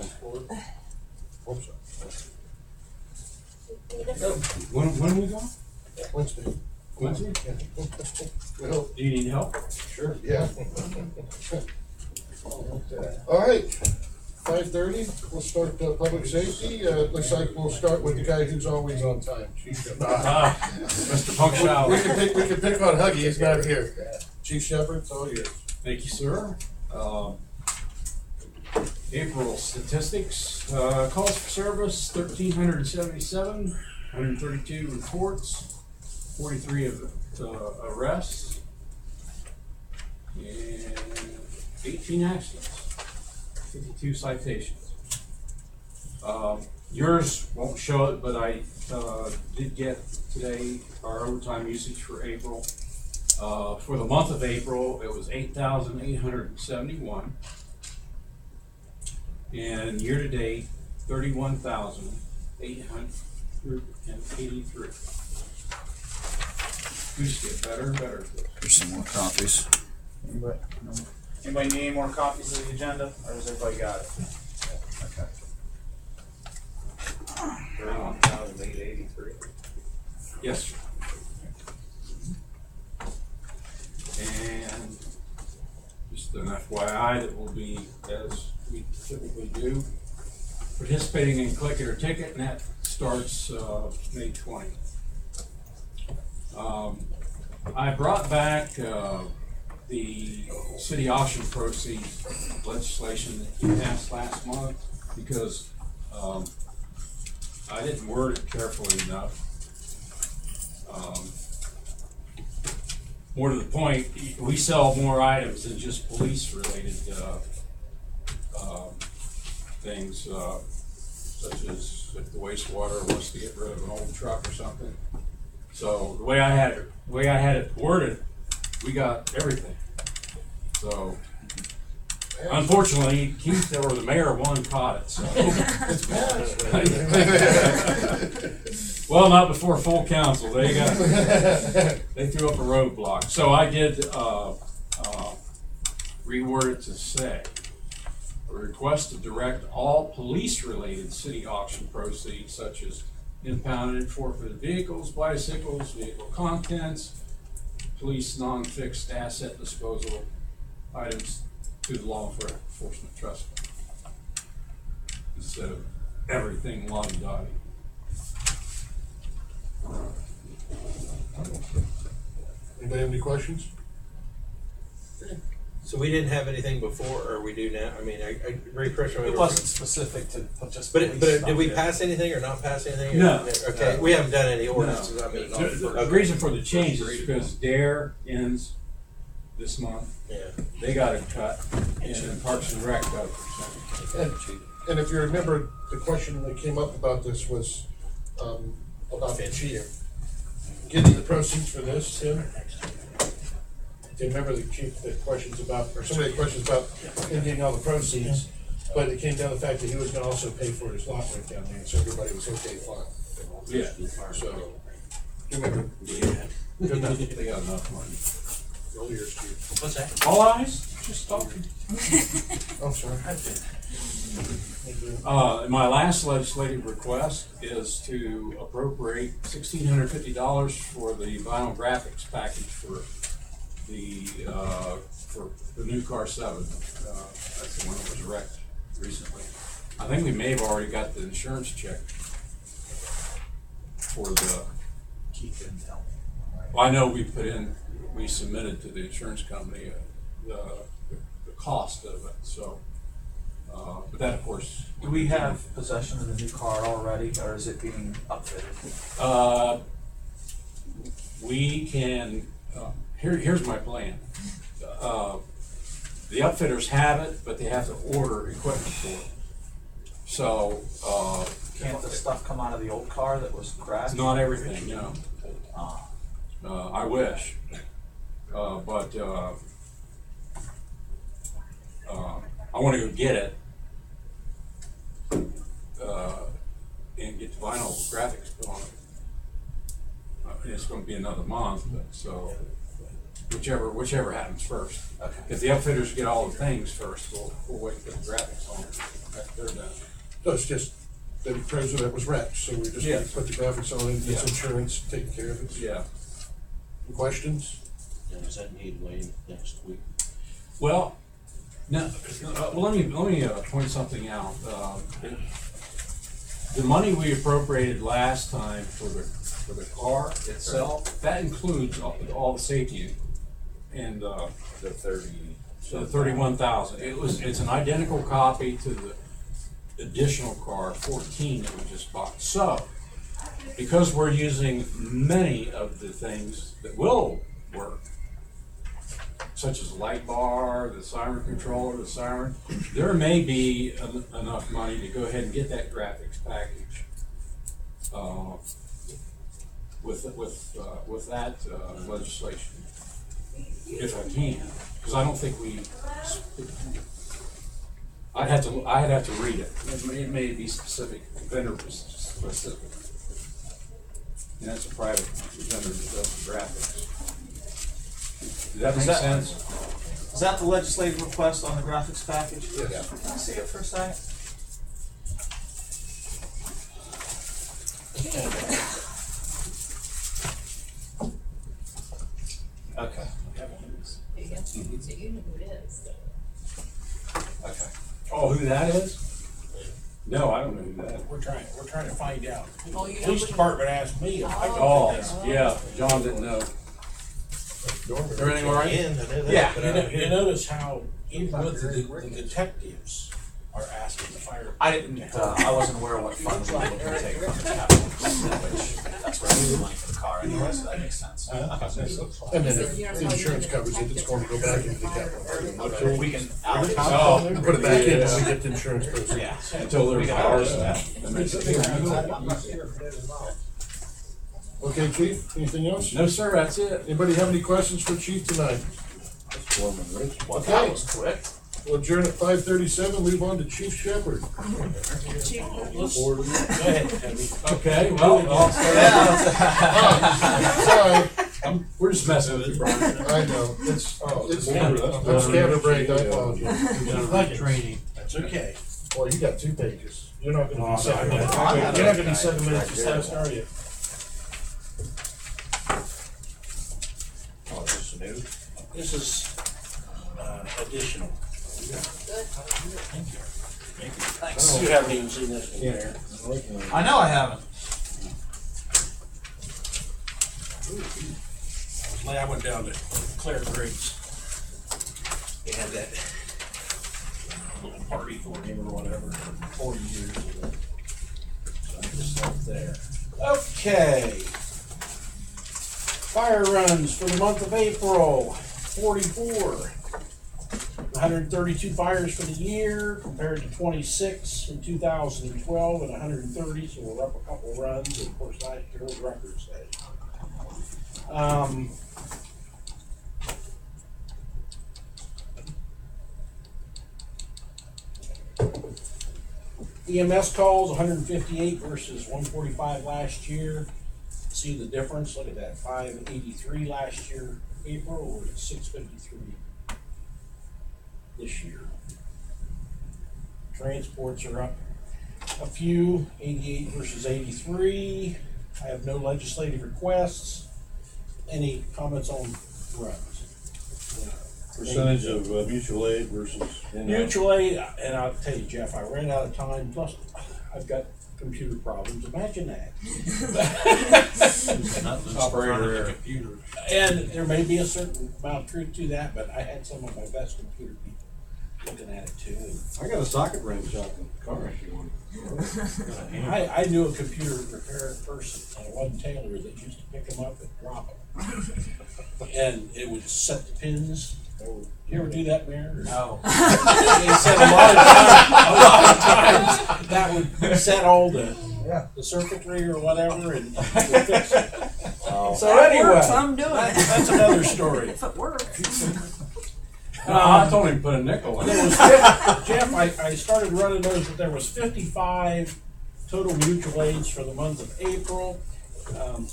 going forward. Hope so. When are we going? Wednesday. Wednesday? Yeah. We hope. Do you need help? Sure, yeah. All right, 5:30, we'll start public safety. Looks like we'll start with the guy who's always on time, Chief Shepard. Mr. Punctual. We can pick on Huggy, he's not here. Chief Shepard, it's all yours. Thank you, sir. April statistics, calls for service, 1,377, 132 reports, 43 of arrests, and 18 accidents, 52 citations. Yours won't show it, but I did get today our overtime usage for April. For the month of April, it was 8,871. And year to date, 31,883. We just get better and better. Here's some more copies. Anybody need any more copies of the agenda, or has everybody got it? Okay. 31,883. Yes, sir. And just an FYI that will be, as we typically do, participating in Click It or Ticket, and that starts May 20th. I brought back the city auction proceeds legislation that you passed last month because I didn't word it carefully enough. More to the point, we sell more items than just police-related things, such as if the wastewater wants to get rid of an old truck or something. So the way I had it worded, we got everything. So unfortunately, Heath or the mayor one caught it. So It's passed. well, not before full council. They threw up a roadblock. So I did reword it to say a request to direct all police-related city auction proceeds, such as impounded, forfeited vehicles, bicycles, vehicle contents, police non-fixed asset disposal items, to the law enforcement trust fund instead of everything lottie-dottie. Anybody have any questions? So we didn't have anything before, or we do now? I mean, I refresh my It wasn't specific to just. But police did stuff, we yeah. pass anything or not pass anything? No. Okay, we haven't done any ordinances. I mean, The reason for the change is because DARE ends this month. yeah. They got it cut, and Parks and Rec got a percentage. And if you remember, the question that came up about this was about cheating. Getting the proceeds for this, Tim? Do you remember the questions about, or some of the questions about him getting all the proceeds, but it came down to the fact that he was gonna also pay for his lot rent down there, and so everybody was okay, fine. Yeah. So, you remember, Yeah. Good enough. They got enough money. roll yours, Steve. What's that? All eyes, just talking. I'm sorry. My last legislative request is to appropriate $1,650 for the vinyl graphics package for the new car 7. That's the one that was wrecked recently. I think we may have already got the insurance check for the. Keith didn't tell me. Well, I know we submitted to the insurance company the cost of it. So, but that of course. Do we have possession of the new car already, or is it being upfitted? We can. Here's my plan. The upfitters have it, but they have to order equipment for it. So, Can't the stuff come out of the old car that was crashed? not everything, no. Ah. I wish. But I want to go get it and get the vinyl graphics put on it. It's going to be another month, but so whichever happens first. Okay. If the upfitters get all the things first, we'll wait for the graphics on it after they're done. No, it's just that it proves that it was wrecked, so we just Yeah. put the graphics on it, it's Yeah. insurance taking care of it. Yeah. Questions? Does that need Wayne next week? Well, now, let me point something out. The money we appropriated last time for the car itself, that includes all the safety and The 30. the 31,000. It's an identical copy to the additional car 14 that we just bought. So, because we're using many of the things that will work, such as the light bar, the siren controller, the siren, there may be enough money to go ahead and get that graphics package with that legislation, if I can, because I don't think I'd have to read it. It may be specific, vendor specific. And that's a private vendor that does the graphics. Does that make sense? Is that the legislative request on the graphics package? Yes. Can I see it for a second? Okay. So you know who it is. Okay. Oh, who that is? No, I don't know who that is. We're trying to find out. Oh, you know Police who- department asked me if I could. Oh, yeah, John didn't know. Everything all right? I know that, Yeah. but, You notice how even with the detectives are asking the fire. I wasn't aware of what funds we were looking to take from the capital, which, that's revenue money for the car anyway, so that makes sense. And then if the insurance covers it, it's going to go back into the capital. Okay, we can allocate. Oh, Put it back in when we get the insurance proceeds. Yeah. until We there's can hours. allocate that. Okay, Chief, anything else? No, sir, that's it. Anybody have any questions for Chief tonight? Well, Okay. that was quick. We'll adjourn at 5:37, move on to Chief Shepherd. Go ahead, Debbie. Okay, well, Sorry, we're just messing with it, Brian. I know, it's scatterbrained, I apologize. Training. That's okay. Well, you got 2 pages. You're not gonna Oh, be 7 no, minutes. I- You're not gonna be 7 minutes to test, are you? Oh, this is new? This is additional. Thanks. You haven't even seen this one there. I know I haven't. I went down to Claire Griggs. They had that little party for him or whatever, 40 years ago. So I just left there. Okay. Fire runs for the month of April, 44. 132 fires for the year compared to 26 in 2012 and 130, so we're up a couple runs, and of course last year was record setting. EMS calls, 158 versus 145 last year. See the difference? Look at that, 583 last year, April, or 653 this year. Transports are up a few, 88 versus 83. I have no legislative requests. Any comments on runs? Percentage of mutual aid versus in-house. Mutual aid, and I'll tell you, Jeff, I ran out of time, plus I've got computer problems, imagine that. Operator error. Computer. And there may be a certain amount of truth to that, but I had some of my best computer people looking at it too. I got a socket wrench out in the car if you want. I knew a computer repair person, and it wasn't Taylor, that used to pick them up and drop them. And it would set the pins. You ever do that, Mayor? No. They said a lot of times that would set all the circuitry or whatever and would fix it. So That anyway, works, I'm doing it. that's another story. If it works. I told him to put a nickel in There it. was Jeff, I started running those, but there was 55 total mutual aids for the month of April.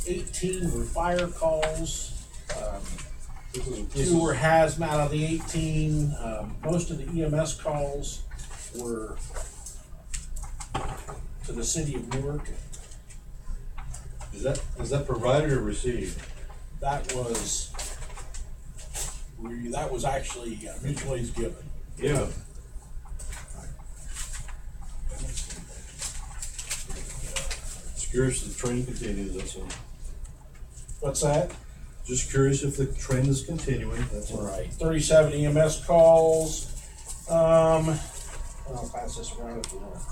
18 were fire calls. 2 were hazmat out of the 18. Most of the EMS calls were to the city of Newark. Is that provided or received? That was actually mutual aid's given. Yeah. Just curious if the trend continues, that's all. What's that? Just curious if the trend is continuing, that's all. Right. 37 EMS calls. I'll pass this around if you want.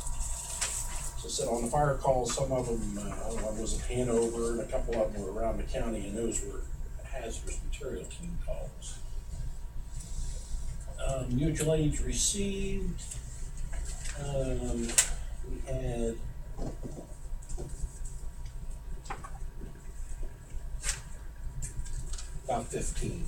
So sit on the fire calls, some of them, one was at Hanover and a couple of them were around the county, and those were hazardous material team calls. Mutual aids received. We had about 15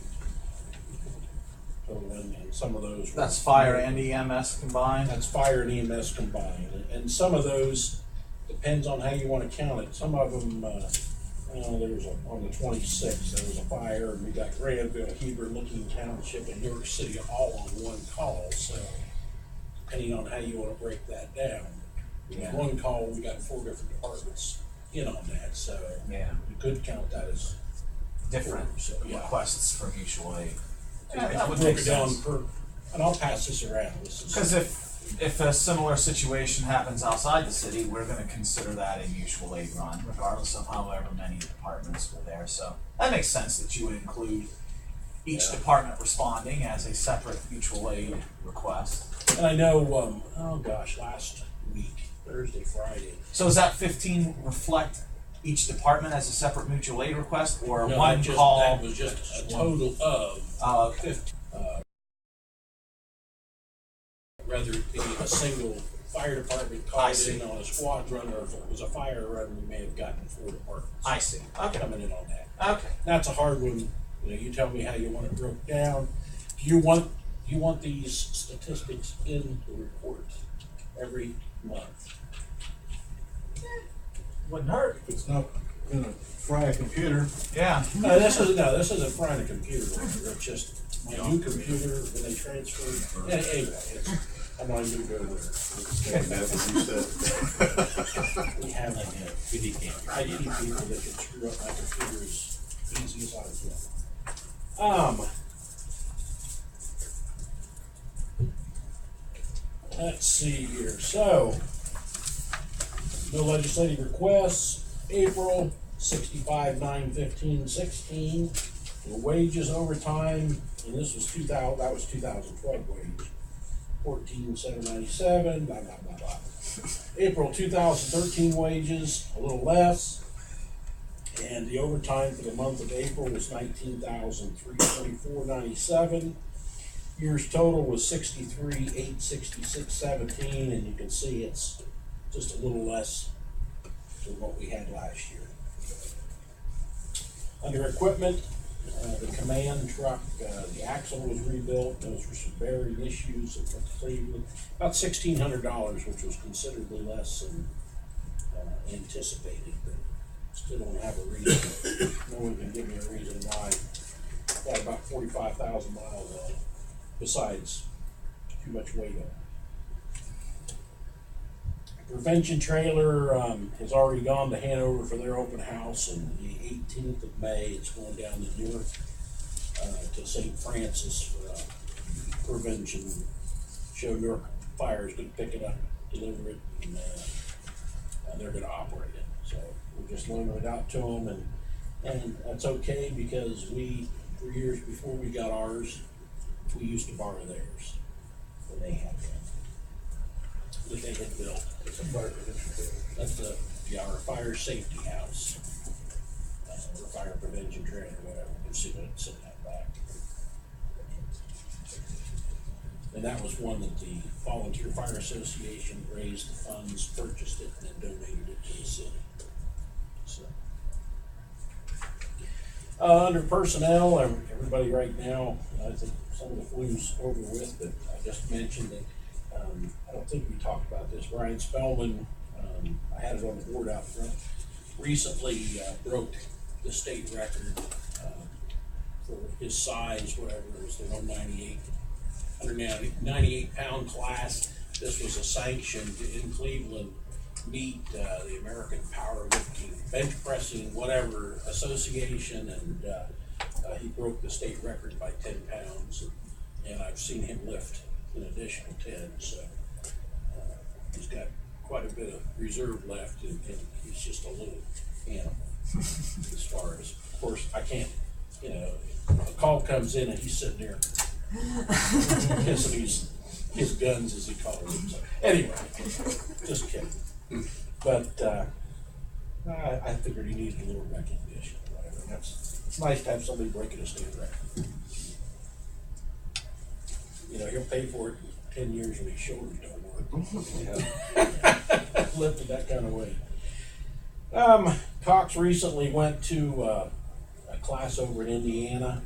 total, and some of those were. That's fire and EMS combined? That's fire and EMS combined, and some of those, depends on how you wanna count it, some of them, there was on the 26th, there was a fire, and we got Granville, Heber, Licking Township, and New York City all on one call, so depending on how you wanna break that down. Yeah. One call, we got 4 different departments in on that, so Yeah. you could count that as Different so, yeah. requests for mutual aid. I Yeah, that would broke make it down sense. per, and I'll pass this around. This is- Because if a similar situation happens outside the city, we're gonna consider that a mutual aid run, regardless of however many departments were there. So that makes sense that you would include each Yeah. department responding as a separate mutual aid request. And I know, last week, Thursday, Friday. So does that 15 reflect each department as a separate mutual aid request, or No, one that call? That was just a total of Okay. 50. Whether it be a single fire department I called see. in on a squad run, or if it was a fire run, we may have gotten 4 departments. I see. Okay. Coming in on that. Okay. That's a hard one. You know, you tell me how you want it broke down. Do you want these statistics in the report every month? Wouldn't hurt. If it's not gonna fry a computer, Yeah. This isn't frying a computer. It's just my new computer when they transfer. Anyway, I'm not even gonna go there. that's what you said. We have IT people that can screw up my computer as easy as I can. Let's see here. So, no legislative requests. April 65, 9, 15, 16. The wages overtime, and this was 2000. That was 2012 wage. 14,797. Blah blah blah blah. April 2013 wages, a little less. And the overtime for the month of April was 19,324.97. Year's total was 63,866.17, and you can see it's just a little less than what we had last year. Under equipment, the command truck, the axle was rebuilt. Those were some bearing issues that went to Cleveland. About $1,600, which was considerably less than anticipated, but still don't have a reason. No one can give me a reason why. Got about 45,000 miles on it, besides too much weight on it. Prevention trailer has already gone to Hanover for their open house, and the 18th of May it's going down to Newark to St. Francis for a prevention show. Newark Fire is going to pick it up, deliver it, and they're going to operate it. So we're just loaning it out to them, and that's okay because for years before we got ours, we used to borrow theirs when they had them that they had built. It's a fire prevention trailer. That's our fire safety house, or fire prevention trailer, whatever. You see what it's sitting out back. And that was one that the Volunteer Fire Association raised the funds, purchased it, and then donated it to the city. So, under personnel, everybody right now, I think some of the flu's over with, but I just mentioned that. I don't think we talked about this. Brian Spellman, I had it on the board out front, recently broke the state record for his size, whatever it was, the 198 pound class. This was a sanctioned in Cleveland meet the American Powerlifting, Bench Pressing, whatever association, and he broke the state record by 10 pounds, and I've seen him lift an additional 10, so he's got quite a bit of reserve left, and he's just a little animal as far as, of course, I can't, you know, a call comes in and he's sitting there kissing his guns, as he calls them. So anyway, just kidding. But I figured he needed a little recognition or whatever. It's nice to have somebody breaking a state record. You know, he'll pay for it in 10 years when his shoulders don't work. Lifted that kind of weight. Cox recently went to a class over in Indiana.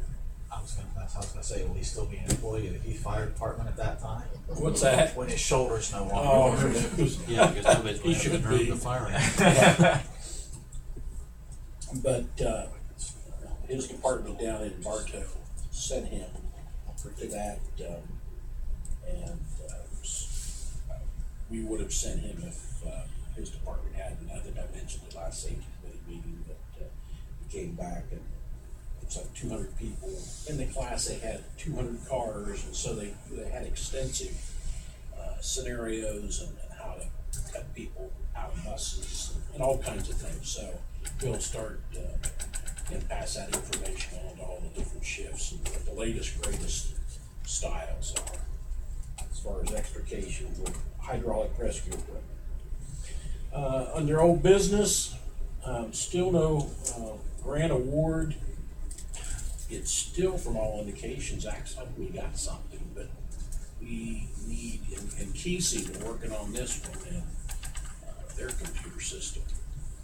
I was gonna say, will he still be an employee of the Heath Fire Department at that time? What's that? When his shoulders no Oh, longer work. Yeah, because nobody's He gonna have should to be. nerve the fire. But his department down in Bartow sent him to that, and we would have sent him if his department hadn't. I think I mentioned the last safety committee meeting, but he came back, and it's like 200 people in the class. They had 200 cars, and so they had extensive scenarios and how to cut people out of buses and all kinds of things. So we'll start and pass that information on to all the different shifts and what the latest, greatest styles are as far as extrication with hydraulic rescue equipment. Under old business, still no grant award. It's still, from all indications, acts like we got something, but we need, and Kesey, we're working on this one, and their computer system.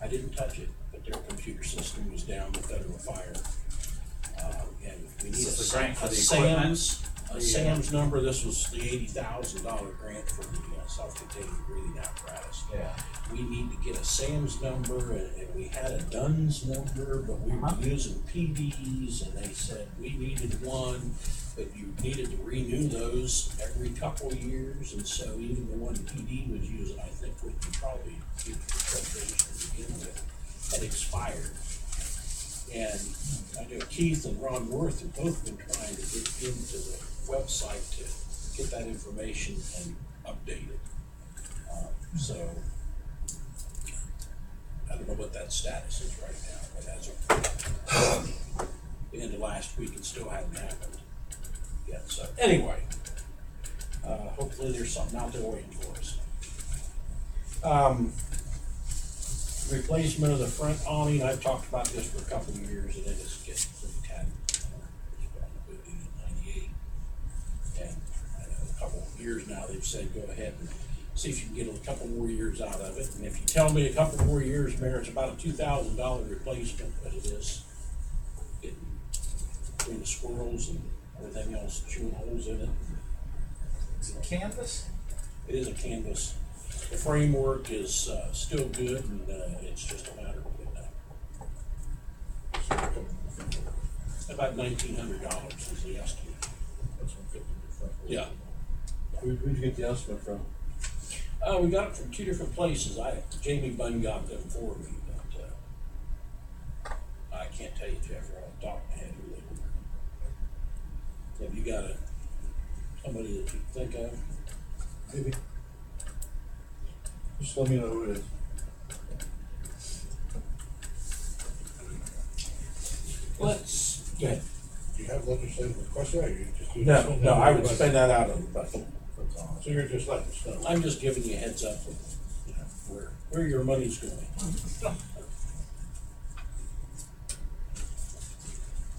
I didn't touch it, but their computer system was down with federal fire. And we need This is a the grant for the SAM's number. This was the $80,000 grant for the self-contained breathing apparatus. Yeah. We need to get a SAM's number, and we had a DUNS number, but we were using PDs, and they said we needed one, but you needed to renew those every couple of years, and so even the one PD was using, I think we could probably get the accreditation to begin with, had expired. And I know Keith and Ron Worth have both been trying to get into the website to get that information and update it. So I don't know what that status is right now, but as of the end of last week, it still hadn't happened yet. So anyway, hopefully there's something out there waiting for us. Replacement of the front awning, I've talked about this for a couple of years, and it is getting pretty tattered. It's been in 98. And I know a couple of years now, they've said, go ahead and see if you can get a couple more years out of it. And if you tell me a couple more years, Mayor, it's about a $2,000 replacement, but it is getting between the squirrels and everything else, chewing holes in it. Is it canvas? It is a canvas. The framework is still good, and it's just a matter of putting up. About $1,900 is the estimate. Yeah. Where'd you get the estimate from? We got it from two different places. Jamie Bunn got them for me, but I can't tell you, Jeffrey, off the top of my head who they were. Have you got somebody that you think of? Maybe. Just let me know who it is. Let's, go ahead. Do you have legislative requests there, or you just? No, I would spend that out of the budget. So you're just letting us know. I'm just giving you a heads up of, you know, where your money's going.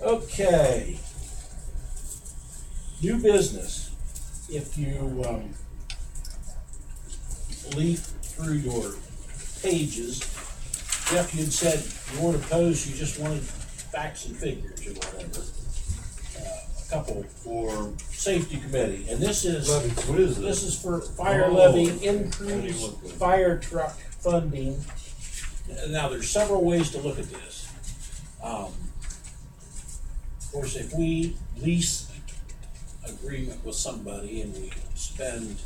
Okay. New business. If you leaf through your pages, Jeff, you had said you weren't opposed, you just wanted facts and figures or whatever. A couple For safety committee, and this is. levy, what is This this? is for fire Oh. levy, I didn't increased look at it. fire truck funding. Now, there's several ways to look at this. Of course, if we lease agreement with somebody and we spend,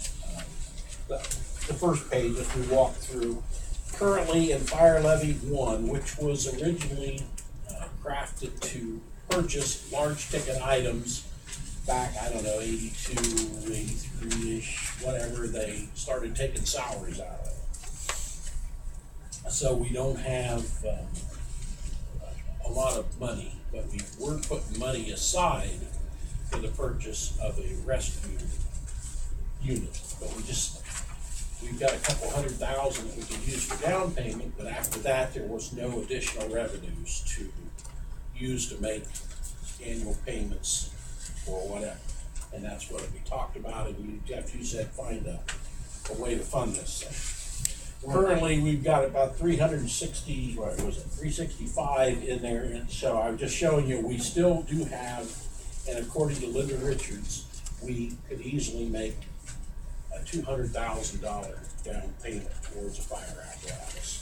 the first page as we walk through. Currently in Fire Levy 1, which was originally crafted to purchase large ticket items back, I don't know, 82, 83-ish, whatever, they started taking salaries out of it. So we don't have a lot of money, but we were putting money aside for the purchase of a rescue unit. But we've got a couple $100,000 that we could use for down payment, but after that, there was no additional revenues to use to make annual payments or whatever. And that's what we talked about, and Jeff, you said find a way to fund this thing. Currently, we've got about 360, what was it, 365 in there, and so I'm just showing you, we still do have, and according to Linda Richards, we could easily make a $200,000 down payment towards a fire apparatus.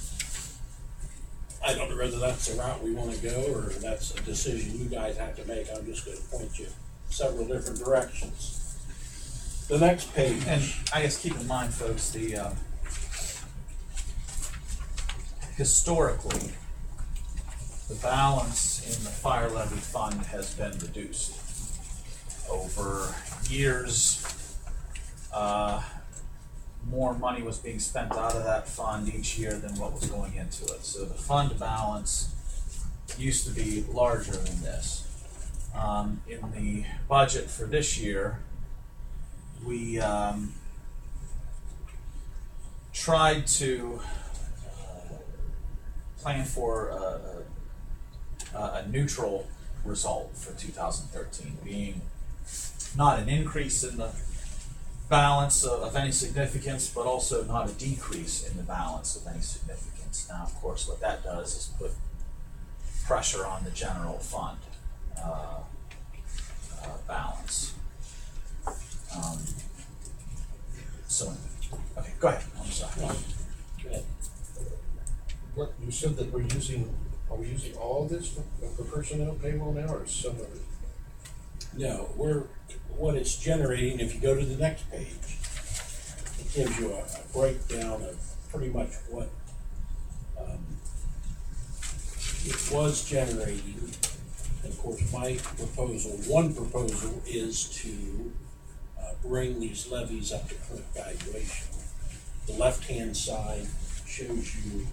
I don't know whether that's the route we wanna go, or that's a decision you guys have to make. I'm just gonna point you several different directions. The next page. And I guess keep in mind, folks, the historically, the balance in the fire levy fund has been reduced over years. More money was being spent out of that fund each year than what was going into it. So the fund balance used to be larger than this. In the budget for this year, we tried to plan for a neutral result for 2013, being not an increase in the balance of any significance, but also not a decrease in the balance of any significance. Now, of course, what that does is put pressure on the general fund balance. So, okay, go ahead. I'm sorry. Good. What, you said that are we using all of this for personnel payroll now, or some of it? No, what it's generating, if you go to the next page, it gives you a breakdown of pretty much what it was generating. And of course, my proposal, one proposal is to bring these levies up to current valuation. The left-hand side shows you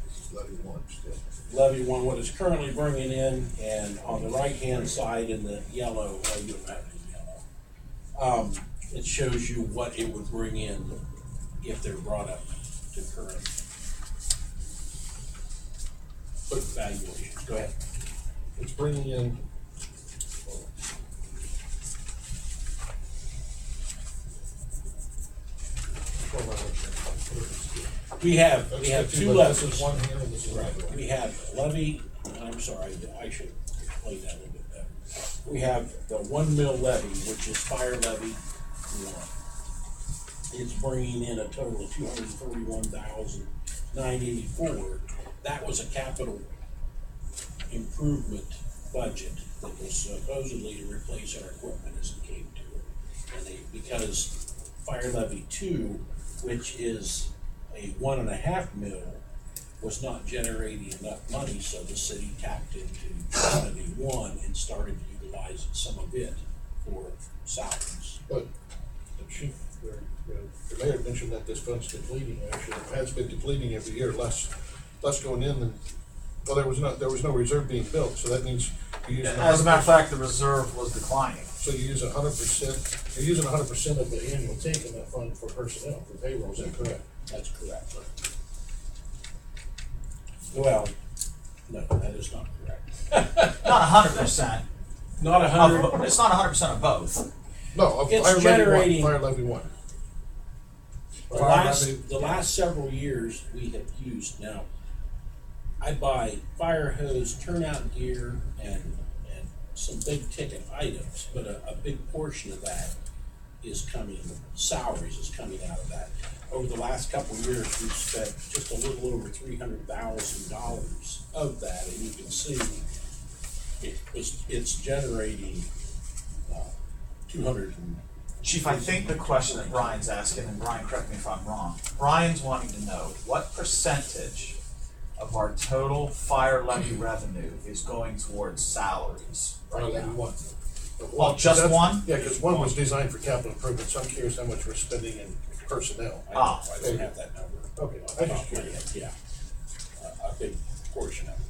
This is levy one still. levy one, what it's currently bringing in, and on the right-hand side in the yellow, well, you don't have it in yellow, it shows you what it would bring in if they're brought up to current valuations. Go ahead. It's bringing in. We have two This is levies. one here and this is Right, another. we have levy, I'm sorry, I should explain that a little bit better. We have the 1 mil levy, which is fire levy one. It's bringing in a total of $241,984. That was a capital improvement budget that was supposedly to replace our equipment as it came to it. And because fire levy 2, which is a 1.5 mil, was not generating enough money, so the city tapped into levy 1 and started utilizing some of it for salaries. But the chief, the mayor mentioned that this fund's depleting, actually, it has been depleting every year, less going in than, well, there was no reserve being built, so that means you're using. As a matter of fact, the reserve was declining. So you use 100%, you're using 100% of the annual take in that fund for personnel, for payroll, is that correct? That's correct. Well, no, that is not correct. Not 100%. Not 100. It's not 100% of both. No, of It's fire generating- levy one. The last several years we have used, now, I buy fire hose, turnout gear, and some big ticket items, but a big portion of that is salaries is coming out of that. Over the last couple of years, we've spent just a little over $300,000 of that, and you can see it's generating 200. Chief, I think the question that Brian's asking, and Brian, correct me if I'm wrong, Brian's wanting to know what percentage of our total fire levy revenue is going towards salaries right now? One. Well, just one? Yeah, because one was designed for capital improvement, so I'm curious how much we're spending in personnel. Ah. I don't have that number. Okay, I just curious. Yeah, a big portion of it.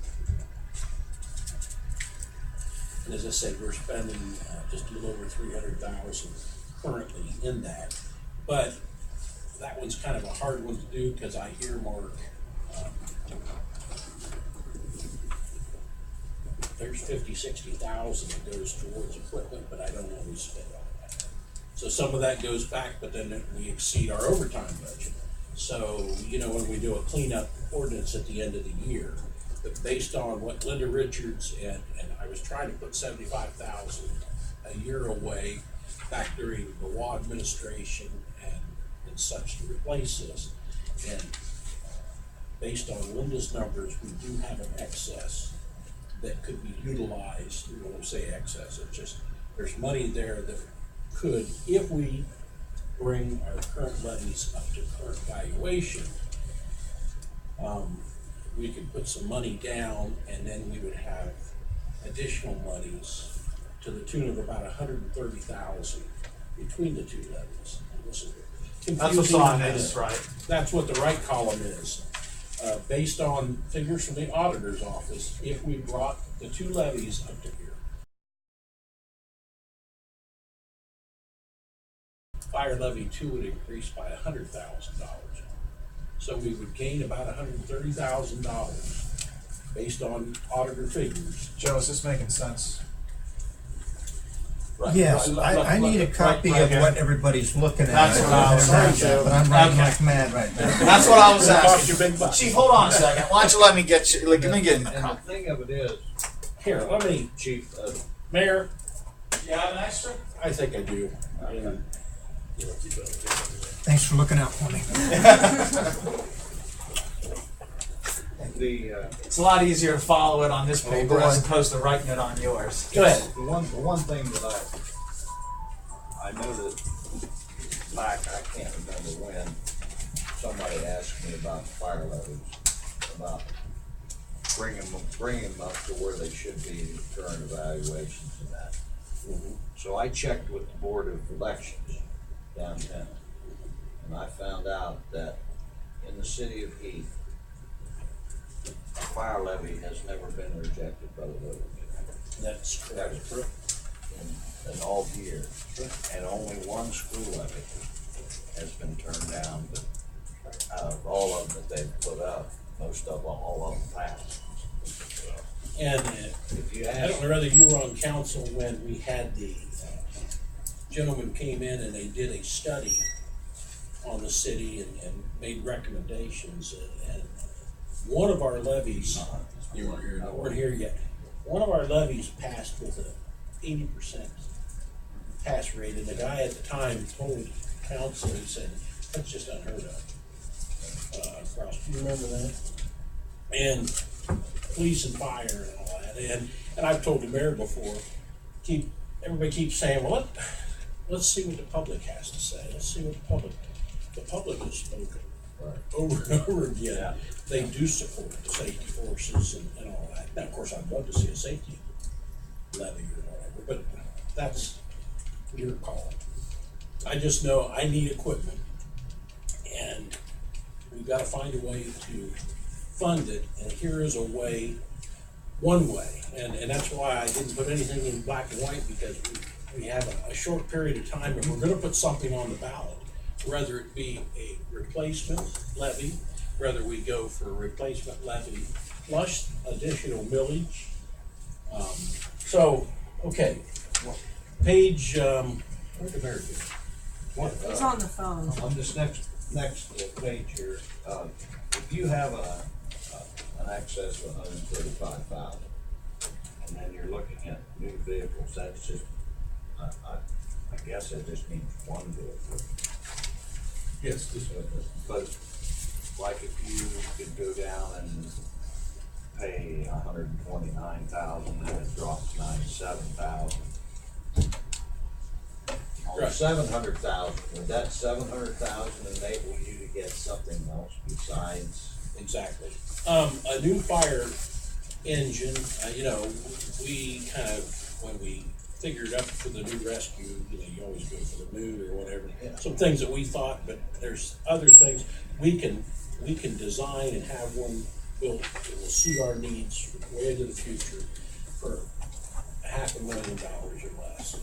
And as I said, we're spending just a little over 300,000 currently in that. But that one's kind of a hard one to do because I earmark, there's 50, 60,000 that goes towards equipment, but I don't always spend all that. So some of that goes back, but then we exceed our overtime budget. So, you know, when we do a cleanup ordinance at the end of the year, but based on what Linda Richards and I was trying to put 75,000 a year away back during the law administration and such to replace this. And based on Linda's numbers, we do have an excess that could be utilized. We won't say excess, it's just, there's money there that could, if we bring our current levies up to current valuation, we could put some money down and then we would have additional monies to the tune of about 130,000 between the two levies. And this is That's what's on this, right? That's what the right column is. Based on figures from the auditor's office, if we brought the two levies up to here, fire levy 2 would increase by $100,000. So we would gain about $130,000 based on auditor figures. Joe, is this making sense? Yes, I need a copy of here. what everybody's looking at. That's what I was Sorry, saying. But I'm writing Okay. like mad right now. That's what I was Cost asking. you big bucks. Chief, hold on a second. Why don't you let me get you, let me get in the And the car. thing of it is, Here, let me, Chief, Mayor, You have an extra? I think I do. Thanks for looking out for me. It's a lot easier to follow it on this paper boy. as opposed to writing it on yours. Go ahead. the one thing that I know that back, I can't remember when, somebody asked me about fire levies, about bringing them up to where they should be in current evaluations and that. So I checked with the Board of Elections downtown, and I found out that in the city of Heath, a fire levy has never been rejected by the voters. That's That is true. In all years. And only one school levy has been turned down, but out of all of them that they've put up, most of them, all of them passed. And If you I ask, don't know whether you were on council when we had the gentleman came in and they did a study on the city and made recommendations. And one of our levies, You weren't here. weren't here yet, one of our levies passed with a 80% pass rate. And the guy at the time told council, he said, that's just unheard of. Across, do you remember that? And police and fire and all that. And I've told the mayor before, everybody keeps saying, well, let's see what the public has to say. Let's see what the public has spoken over and over again. Yeah. They do support the safety forces and all that. Now, of course, I'd love to see a safety levy or whatever, but that's your call. I just know I need equipment, and we've got to find a way to fund it, and here is a way, one way, and that's why I didn't put anything in black and white, because we have a short period of time, and we're gonna put something on the ballot, whether it be a replacement levy, whether we go for a replacement levy plus additional millage. Okay, page, where'd the mayor go? He's on the phone. on this next page here, if you have an excess of 135,000, and then you're looking at new vehicles, that's just, I guess that just means one vehicle. Yes, this But like if you could go down and pay 129,000 and it drops 97,000, Right. 700,000, would that 700,000 enable you to get something else besides? Exactly. A new fire engine, we kind of, when we figured up for the new rescue, you always go for the mood or whatever. Yeah. Some things that we thought, but there's other things we can design and have one built that will suit our needs way into the future for $500,000 or less.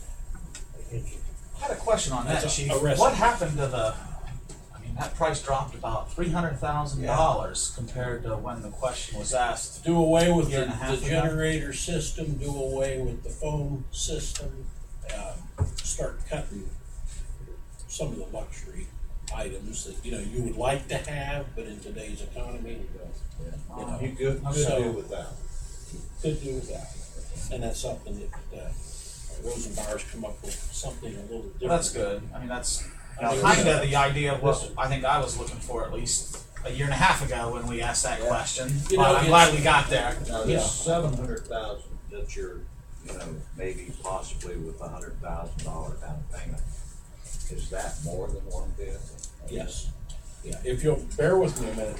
I had a question on that, That's Chief. a rescue. What happened to that price dropped about $300,000 compared to when the question was asked. Do away with Year and a half the ago. generator system, do away with the phone system, start cutting some of the luxury items that, you would like to have, but in today's economy, You could So- do without. could do without. And that's something that, Rosenbauer's come up with something a little different. That's good. That's I mean, kind of the idea of what I think I was looking for at least a year and a half ago when we asked that Yeah. question. You know, I'm glad we got there. Now, Yeah. this 700,000 that you're, maybe possibly with $100,000 down payment, is that more than one vehicle? Yes. Yeah, if you'll bear with me a minute,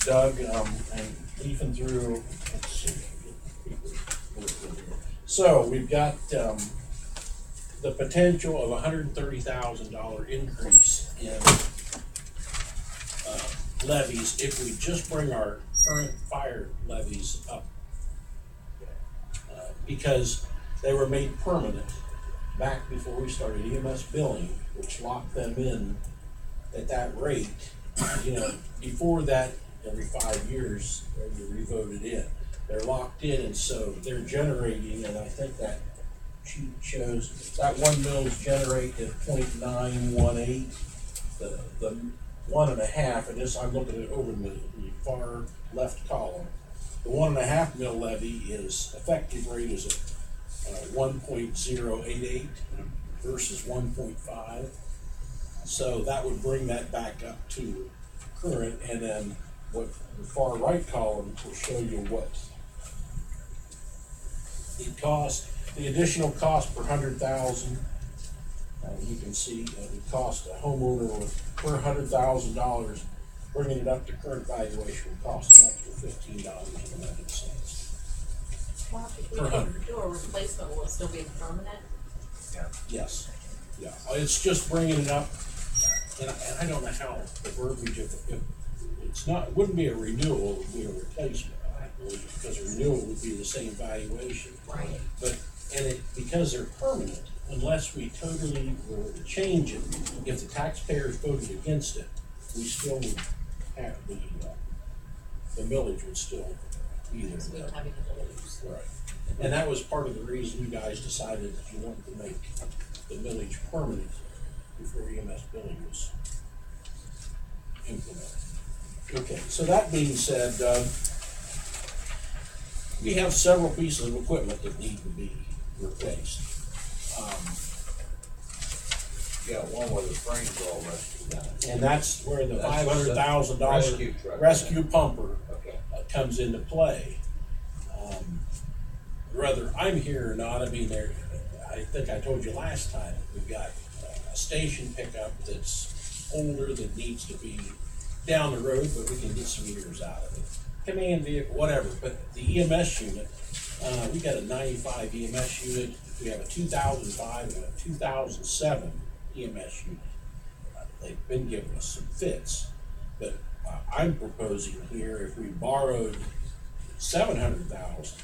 Doug, and leafing through, let's see. So we've got, the potential of $130,000 increase in, levies if we just bring our current fire levies up. Because they were made permanent back before we started EMS billing, which locked them in at that rate. Before that, every 5 years, they're revoted in. They're locked in, and so they're generating, and I think that sheet shows that 1 mil's generate at 0.918. The 1.5, and this, I'm looking at over the far left column. The 1.5 mil levy is effective rate is at 1.088 versus 1.5. So that would bring that back up to current, and then what the far right column will show you what it costs, the additional cost per 100,000. You can see it cost a homeowner with per $100,000, bringing it up to current valuation would cost an extra $15.11. Well, if Per we hundred. do a replacement, will it still be permanent? Yes, yeah, it's just bringing it up, and I don't know how the verbiage of it, it's not, it wouldn't be a renewal, it would be a replacement, I believe, because a renewal would be the same valuation. Right. But, because they're permanent, unless we totally were to change it, if the taxpayers voted against it, we still would have the millage would still be there. So we don't have any delays. Right. And that was part of the reason you guys decided that you wanted to make the millage permanent before EMS billing was implemented. Okay, so that being said, we have several pieces of equipment that need to be replaced. Yeah, one where the frame's all rusted down. And that's where the That's $500,000 rescue truck. rescue pumper Okay. comes into play. Whether I'm here or not, I think I told you last time, we've got a station pickup that's older that needs to be down the road, but we can get some years out of it. Command vehicle, whatever, but the EMS unit, we got a 95 EMS unit, we have a 2005 and a 2007 EMS unit. They've been giving us some fits, but I'm proposing here, if we borrowed 700,000,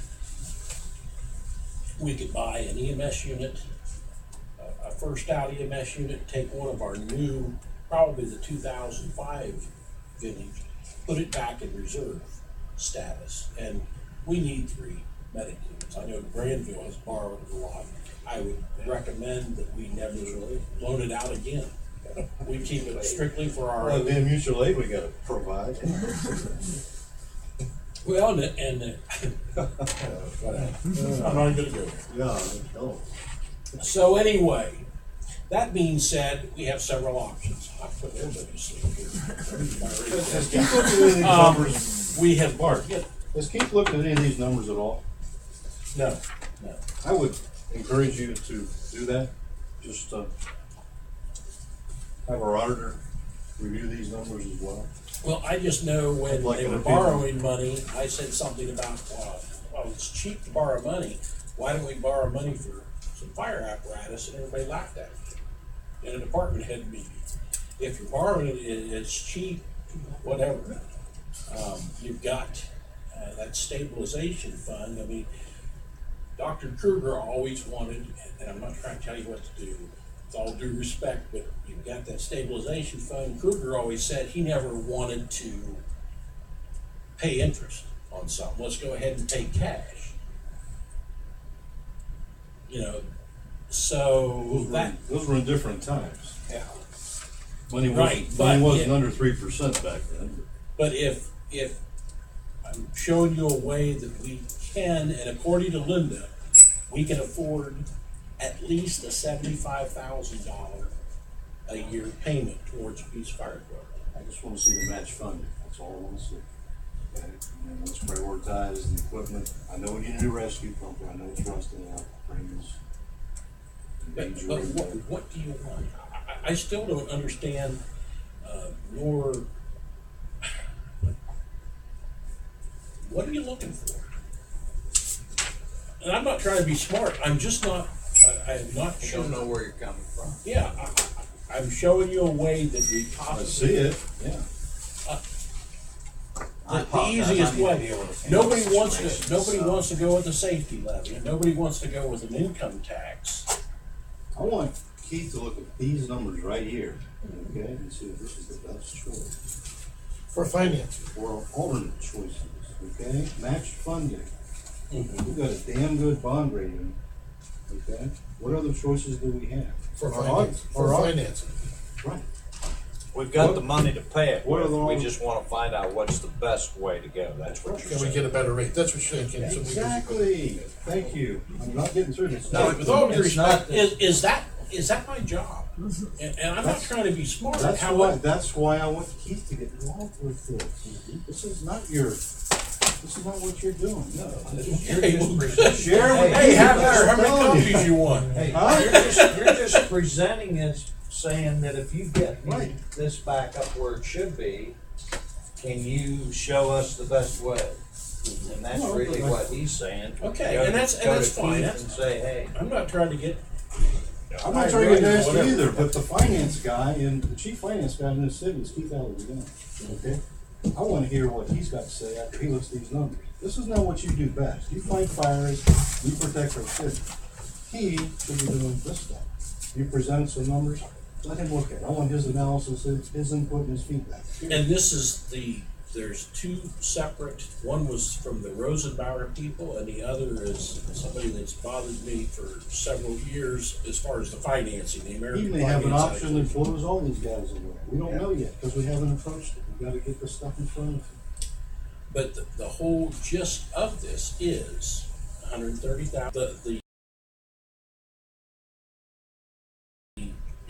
we could buy an EMS unit, a first out EMS unit, take one of our new, probably the 2005 vintage, put it back in reserve status, and we need 3 medic units. I know Granville has borrowed a lot. I would recommend that we never loan it out again. We keep it strictly for our Well, own. the mutual aid we gotta provide. Well, and whatever. I'm not even gonna go there. Yeah, no. So anyway, that being said, we have several options. I put everybody to sleep here. Has Keith looked at any of these numbers? We have, Mark, yeah, has Keith looked at any of these numbers at all? no, I would encourage you to do that. just, have our auditor review these numbers as well? Well, I just know when Like they an were opinion. borrowing money, I said something about, well, it's cheap to borrow money. Why don't we borrow money for some fire apparatus? And everybody laughed at me in a department head meeting. If you're borrowing it, it's cheap, whatever. You've got that stabilization fund. I mean, Dr. Kruger always wanted, and I'm not trying to tell you what to do, with all due respect, but you've got that stabilization fund. Kruger always said he never wanted to pay interest on something. Let's go ahead and pay cash. You know, so Those were in different times. yeah. Money Right, wasn't, but money wasn't yeah. under 3% back then. But if I'm showing you a way that we can, and according to Linda, we can afford at least a $75,000 a year payment towards a piece of fire equipment. I just wanna see the match funding, that's all I wanna see. Okay, and then let's prioritize the equipment. I know we need a new rescue pump, I know it's rusting out, frames. But what do you want? I still don't understand, nor, what are you looking for? And I'm not trying to be smart, I'm just not, I am not You sure. don't know where you're coming from. Yeah, I'm showing you a way that we I possibly. see it, yeah. I The apologize, I easiest need to way. be able to handle Nobody wants situations, to, nobody so- wants to go with a safety levy, and nobody wants to go with an income tax. I want Keith to look at these numbers right here, okay, and see if this is the best choice. For financing. Or alternate choices, okay? Matched funding. Mhm. We've got a damn good bond rating, okay? What other choices do we have? For Our finance, aud- for our aud- financing. Right. We've got the money to pay it What are with, the we laws? just wanna find out what's the best way to go, that's what you're Can we saying. get a better rate? That's what you're saying, Ken. So we can- Exactly, thank you. I'm not getting through this. No, With all due it's respect, not- is that my job? And I'm not trying to be smart, That's why I want Keith to get involved with this. This is not what you're doing, no. Share with Hey, me. how many Telling you. copies you want? Hey, Huh? you're just presenting it, saying that if you get Right. this back up where it should be, can you show us the best way? And that's No, really but- what he's saying. Okay, Go and to- that's go to fine. Keith That's- And say, hey, I'm not trying to get. I'm not trying to get nasty either, but the finance guy and the chief finance guy in this city is Keith Alexander, okay? I wanna hear what he's got to say after he looks at these numbers. This is not what you do best. You fight fires, you protect our city. He should be doing this stuff. You presented some numbers, let him look at it. I want his analysis, his input, and his feedback. And this is there's two separate, one was from the Rosenbauer people, and the other is somebody that's bothered me for several years as far as the financing, the He American may have an Finance option that blows all these guys away. We don't know yet, because we haven't approached it. We've gotta get this stuff in front of him. But the whole gist of this is $130,000, the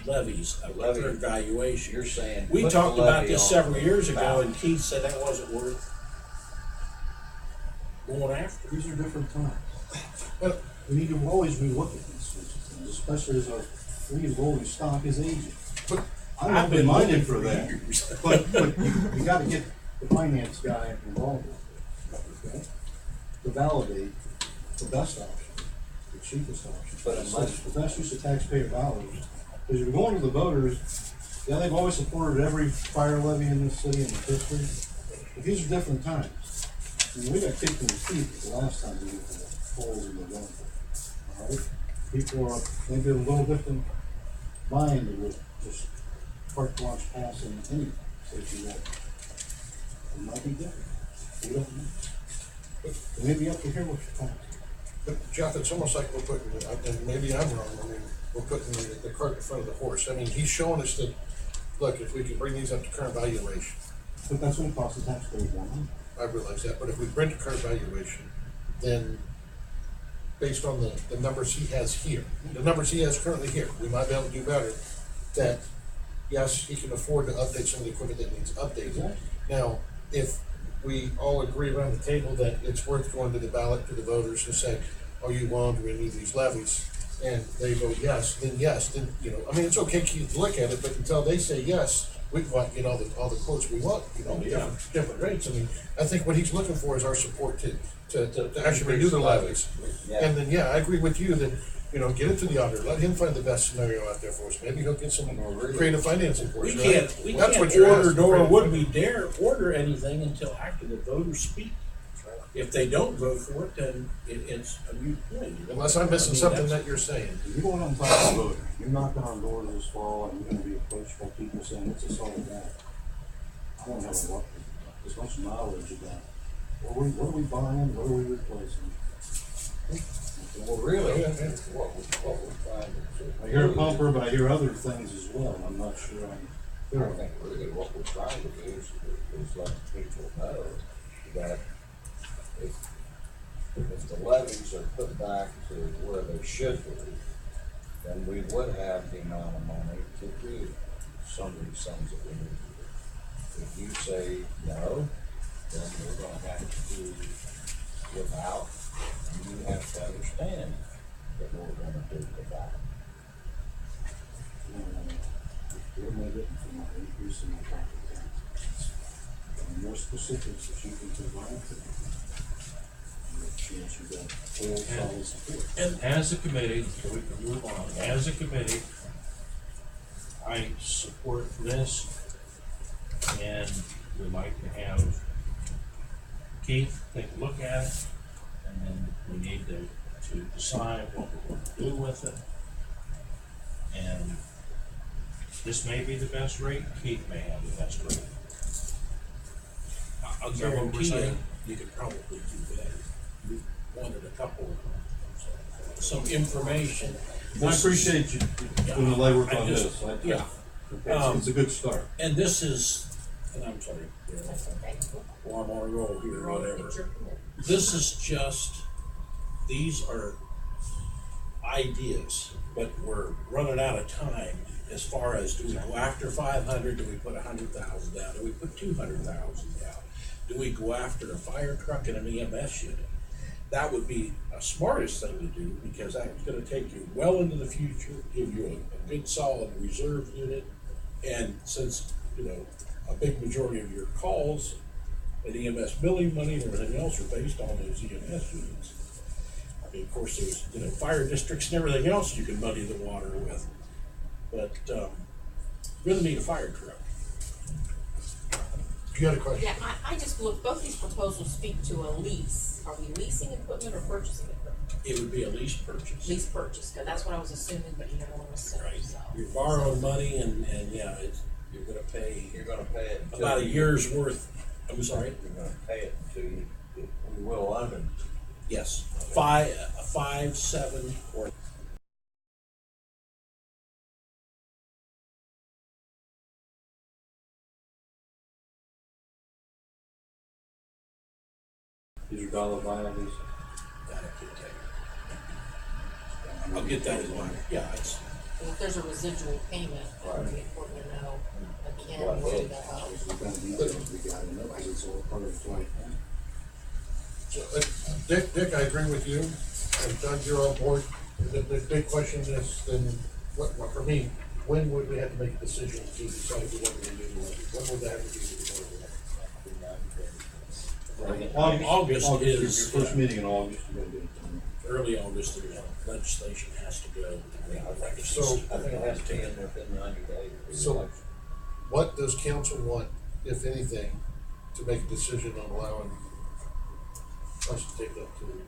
levies of Levy. current valuation. You're saying. We put the talked about levy this on several the years ago, ballot. and Keith said that wasn't worth going after. These are different times. But We need to always relook at these things, especially as our fleet of rolling stock is aging. But I'm I've been open-minded looking for that, years. but you gotta get the finance guy involved with it, okay? To validate the best option, the cheapest option. But unless- The best use of taxpayer dollars, because you're going to the voters, yeah, they've always supported every fire levy in this city in its history, but these are different times. I mean, we got kicked in the teeth the last time we did the polls in November, all right? People are, maybe a little different mind with just carte blanche passing anything, safety law. It might be different, we don't know. It may be up to here what you're talking. But Jeff, it's almost like we're putting, and maybe I'm wrong, I mean, we're putting the cart in front of the horse. I mean, he's showing us that, look, if we can bring these up to current valuation, But that's gonna cost the taxpayers more money. I realize that, but if we bring to current valuation, then based on the numbers he has here, the numbers he has currently here, we might be able to do better, that, yes, he can afford to update some of the equipment that needs updated. Exactly. Now, if we all agree around the table that it's worth going to the ballot, to the voters and saying, are you willing to renew these levies? and they vote yes, then, you know, I mean, it's okay to look at it, but until they say yes, we want, you know, all the quotes we want, you know, different rates. I mean, I think what he's looking for is our support to actually renew the levies. Yeah. And then, yeah, I agree with you that, you know, get it to the auditor, let him find the best scenario out there for us. Maybe he'll get some creative financing for us, We right? can't, we That's can't what you're order, asking, nor creative would we dare order anything until after the voters speak. If they don't vote for it, then it's a moot point. Unless I'm missing I mean, something that's- that you're saying. You go on top of the voter, you're knocking on doors this fall, and you're gonna be approached by people saying, it's a solid that. I don't have a lot, as much knowledge about, what are we buying, what are we replacing? Well, really, Yeah. what we're trying to. I hear a pumper, but I hear other things as well, and I'm not sure I'm I clear on think really what we're trying to do is let people know that if the levies are put back to where they should be, then we would have the amount of money to do some of these things that we need to do. If you say no, then we're gonna have to do without, and you have to understand that we're gonna do without. What am I getting from my increase in my property tax? And more specifics that you can provide to me. Chance you got full solid support. And As a committee, so we can move on, as a committee, I support this, and we'd like to have Keith take a look at it, and then we need to decide what we're going to do with it. And this may be the best rate, Keith may have the best rate. I'll Is that what we're guarantee you, saying? you could probably do better. We wanted a couple, some information. I appreciate you doing the legwork on this. Yeah, It's a good start. and this is, and I'm sorry, That's okay. or I'm on a roll here, or whatever. It's your- This is just, these are ideas, but we're running out of time as far as, do we go after 500, do we put 100,000 down, do we put 200,000 down? Do we go after a fire truck and an EMS unit? That would be a smartest thing to do, because that's gonna take you well into the future, give you a good solid reserve unit. And since, you know, a big majority of your calls and EMS billing money and everything else are based on those EMS units. I mean, of course, there's, you know, fire districts and everything else you can muddy the water with. But, really need a fire truck. You got a question? Yeah, I just look, both these proposals speak to a lease. Are we leasing equipment or purchasing equipment? It would be a lease purchase. Lease purchase, because that's what I was assuming, but you never want to assume, Right. so. You're borrowing money and yeah, you're gonna pay You're gonna pay it. until about a you- year's worth. I'm sorry? You're gonna pay it until you will under. Yes, 5, 7, or Is your dollar buyout these? that I could take. I'll get that in mind. Yeah, it's, And if there's a residual payment, it would be important to know at the end where that goes. What kind of details we got in there, because it's all part of the plan. So, Dick, I agree with you, and Doug, you're on board. The big question is then, what, for me, when would we have to make a decision to decide if we want to do the levy? When would that have to be? August is, Your first meeting in August, you're gonna do it. early August, the legislation has to go. So, I think it has to be in within 90 days. So- what does council want, if anything, to make a decision on allowing us to take up to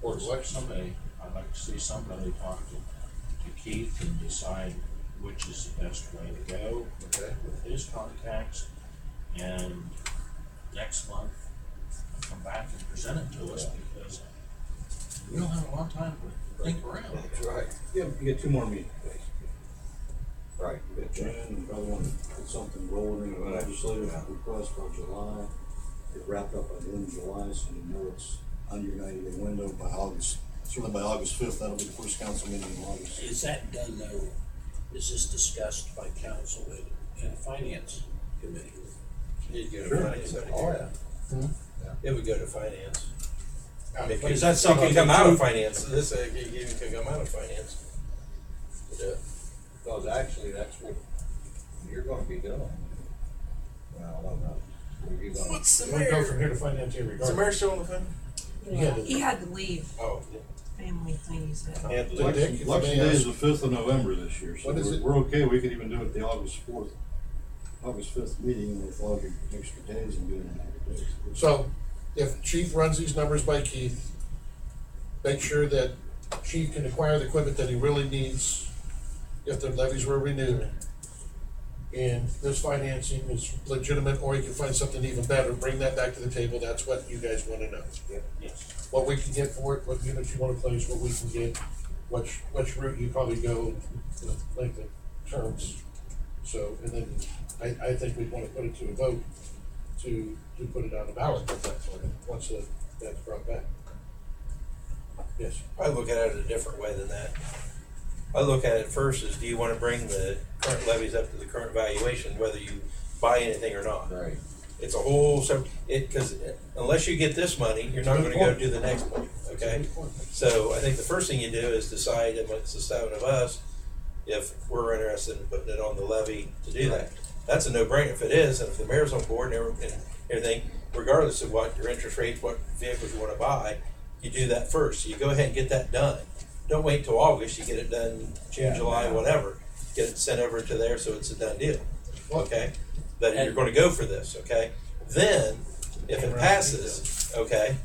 board of elections? Somebody, I'd like to see somebody talk to Keith and decide which is the best way to go Okay. with his contacts. And next month, come back and present it to us, because we don't have a lot of time to think around. That's right. Yeah, you get 2 more meetings, basically. Right. You got June, and probably want to put something rolling in a legislative request for July. Get wrapped up by the end of July, so you know it's under your 90-day window by August. Certainly by August 5th, that'll be the first council meeting in August. Is that done though? Is this discussed by council and finance committee? You'd go to Sure. finance. Oh, yeah. It would go to finance. But is that It something can come out of that finance, this, even can come out of finance. Yeah. Because actually, that's what you're gonna be doing. Well, I don't know. You're gonna, What's the You wanna go mayor? from here to finance here Is the regardless. mayor still on the phone? Yeah. He had to leave, Oh, family thing, he said. yeah. Dick, Election if I election may day ask- is the 5th of November this year, so What is it? we're okay, we could even do it the August 4th, August 5th meeting with all your extra days and do it in 90 days. So, if Chief runs these numbers by Keith, make sure that Chief can acquire the equipment that he really needs if the levies were renewed. And this financing is legitimate, or you can find something even better, bring that back to the table, that's what you guys wanna know. Yes. What we can get for it, what units you wanna place, what we can get, which route you probably go, with length of terms. So, and then, I think we'd wanna put it to a vote to put it on the ballot at that point, once that's brought back. Yes. I look at it a different way than that. I look at it first as, do you wanna bring the current levies up to the current valuation, whether you buy anything or not? right. It's a whole, cause unless you get this money, you're not gonna go do the next one, okay? So I think the first thing you do is decide amongst the 7 of us if we're interested in putting it on the levy to do that. That's a no-brainer if it is, and if the mayor's on board and everything, regardless of what your interest rates, what vehicles you wanna buy, you do that first. So you go ahead and get that done. Don't wait till August, you get it done June, July, whatever. Get it sent over to there so it's a done deal, okay? That you're gonna go for this, okay? Then, if it passes, okay,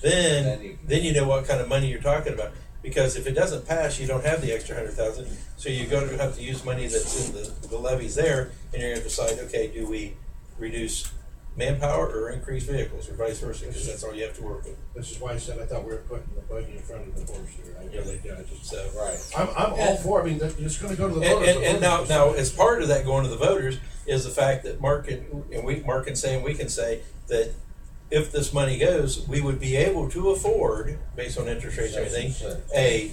then you know what kind of money you're talking about. Because if it doesn't pass, you don't have the extra 100,000, so you're going to have to use money that's in the levies there, and you're gonna decide, okay, do we reduce manpower or increase vehicles, or vice versa, because that's all you have to work with. This is why I said I thought we were putting the buggy in front of the horse here. I really got it. So, Right. I'm all for, I mean, it's gonna go to the and, voters. and now, as part of that going to the voters is the fact that Mark can say, and we can say that if this money goes, we would be able to afford, based on interest rates and everything, a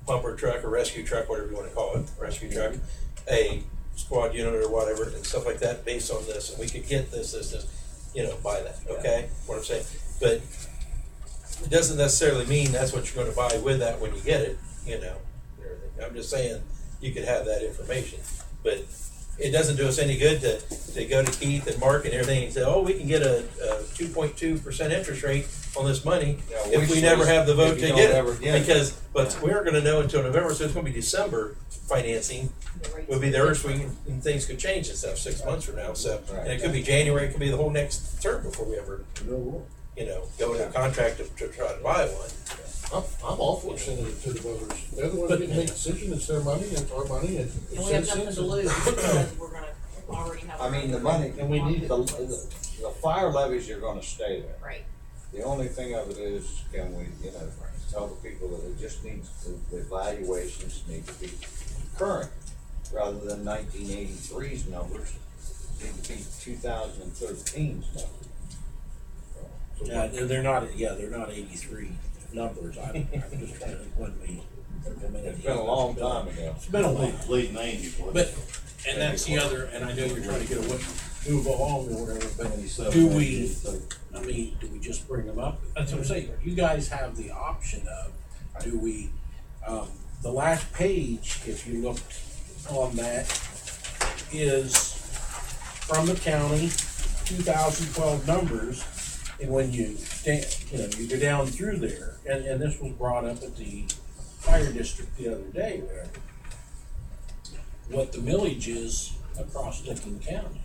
pumper truck or rescue truck, whatever you want to call it, rescue truck, a squad unit or whatever, and stuff like that based on this, and we could get this, buy that, okay? What I'm saying, but it doesn't necessarily mean that's what you're gonna buy with that when you get it, and everything. I'm just saying, you could have that information, but it doesn't do us any good to go to Keith and Mark and everything and say, oh, we can get a 2.2% interest rate on this money if we never have the vote to get it. But we aren't gonna know until November, so it's gonna be December financing would be the earliest and things could change and stuff 6 months from now, so, and it could be January, it could be the whole next term before we ever, go into a contract to try to buy one. I'm all for sending it to the voters. They're the ones that make the decision, it's their money, it's our money, it's And we have nothing citizens. to lose because we're gonna already have. I mean, the money, And we need it. the fire levies are gonna stay there. Right. The only thing of it is, can we, tell the people that it just needs, the evaluations need to be current, rather than 1983's numbers, need to be 2013's numbers. Yeah, they're not 83 numbers. I'm just trying to think when we implemented. It's been a long time ago. It's been a while. Late 90s. wasn't But, it? and that's the other, and I know you're trying to get away, move along or whatever, but 97, do we, 98. do we just bring them up? That's what I'm saying, you guys have the option of, do we, the last page, if you looked on that, is from the county, 2012 numbers, and when you you go down through there, and this was brought up at the fire district the other day, where what the millage is across Licking County.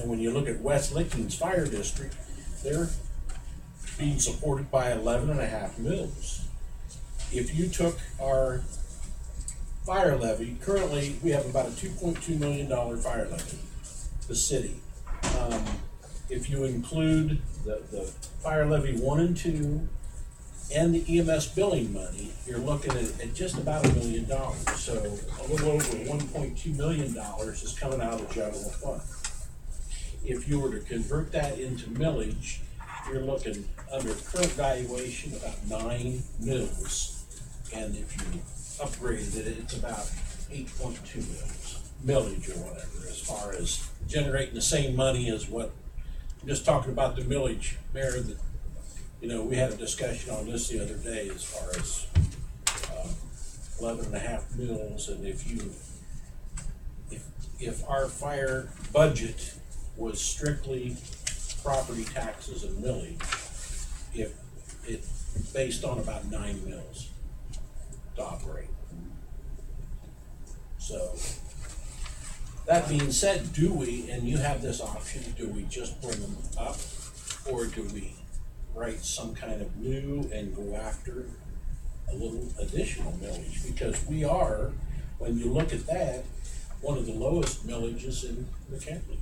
When you look at West Licking's fire district, they're being supported by 11.5 mills. If you took our fire levy, currently we have about a $2.2 million fire levy, the city. If you include the fire levy 1 and 2 and the EMS billing money, you're looking at just about $1 million. So a little over $1.2 million is coming out of the general fund. If you were to convert that into millage, you're looking under current valuation about 9 mills. And if you upgraded it, it's about 8.2 mills, millage or whatever, as far as generating the same money as what, I'm just talking about the millage, Mayor, that You know, we had a discussion on this the other day as far as 11.5 mils, and if our fire budget was strictly property taxes and millage, if it based on about 9 mils to operate. So, that being said, do we, and you have this option, do we just bring them up, or do we write some kind of new and go after a little additional millage? Because we are, when you look at that, one of the lowest millages in the county.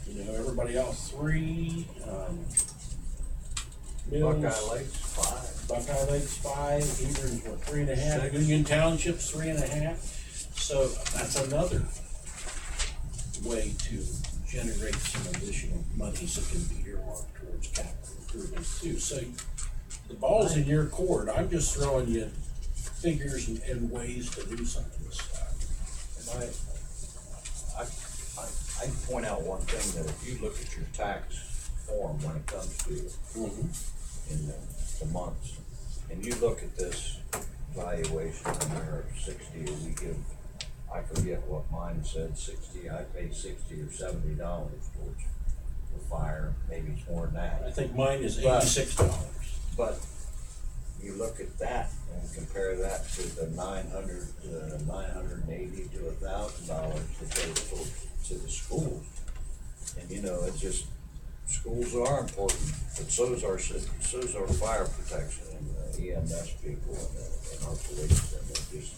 You know, everybody else 3, mills. Buckeye Lake's 5. Buckeye Lake's 5, Hebron's what, 3.5, Union Township's 3.5. So that's another way to generate some additional monies that can be earmarked towards capital improvements too. So the ball's in your court. I'm just throwing you figures and ways to do some of this stuff. And I point out one thing, that if you look at your tax form when it comes to in the months, and you look at this valuation in there of 60, we give, I forget what mine said, 60, I pay $60 or $70 towards the fire, maybe it's more than that. I think mine is $86. But you look at that and compare that to the 900 to 980 to $1,000 that goes to the schools. And you know, it's just, schools are important, but so's our fire protection and EMS people and our police, and they're just,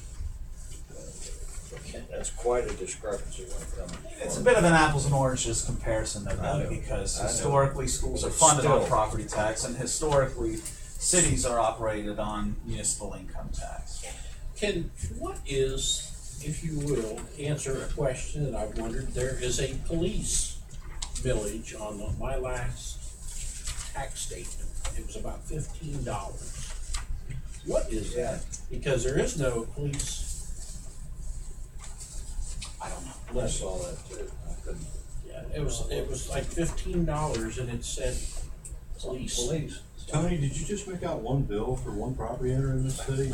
that's quite a discrepancy when it comes. It's a bit of an apples and oranges comparison though, I know. because I know. historically schools are But funded on still. property tax, and historically cities are operated on municipal income tax. What is, if you will, answer a question that I've wondered, there is a police village on my last tax statement. It was about $15. What is that? Because there is no police. I don't know. I saw that too. I couldn't. Yeah, it was like $15 and it said police. Police. Tony, did you just make out one bill for one property owner in this city?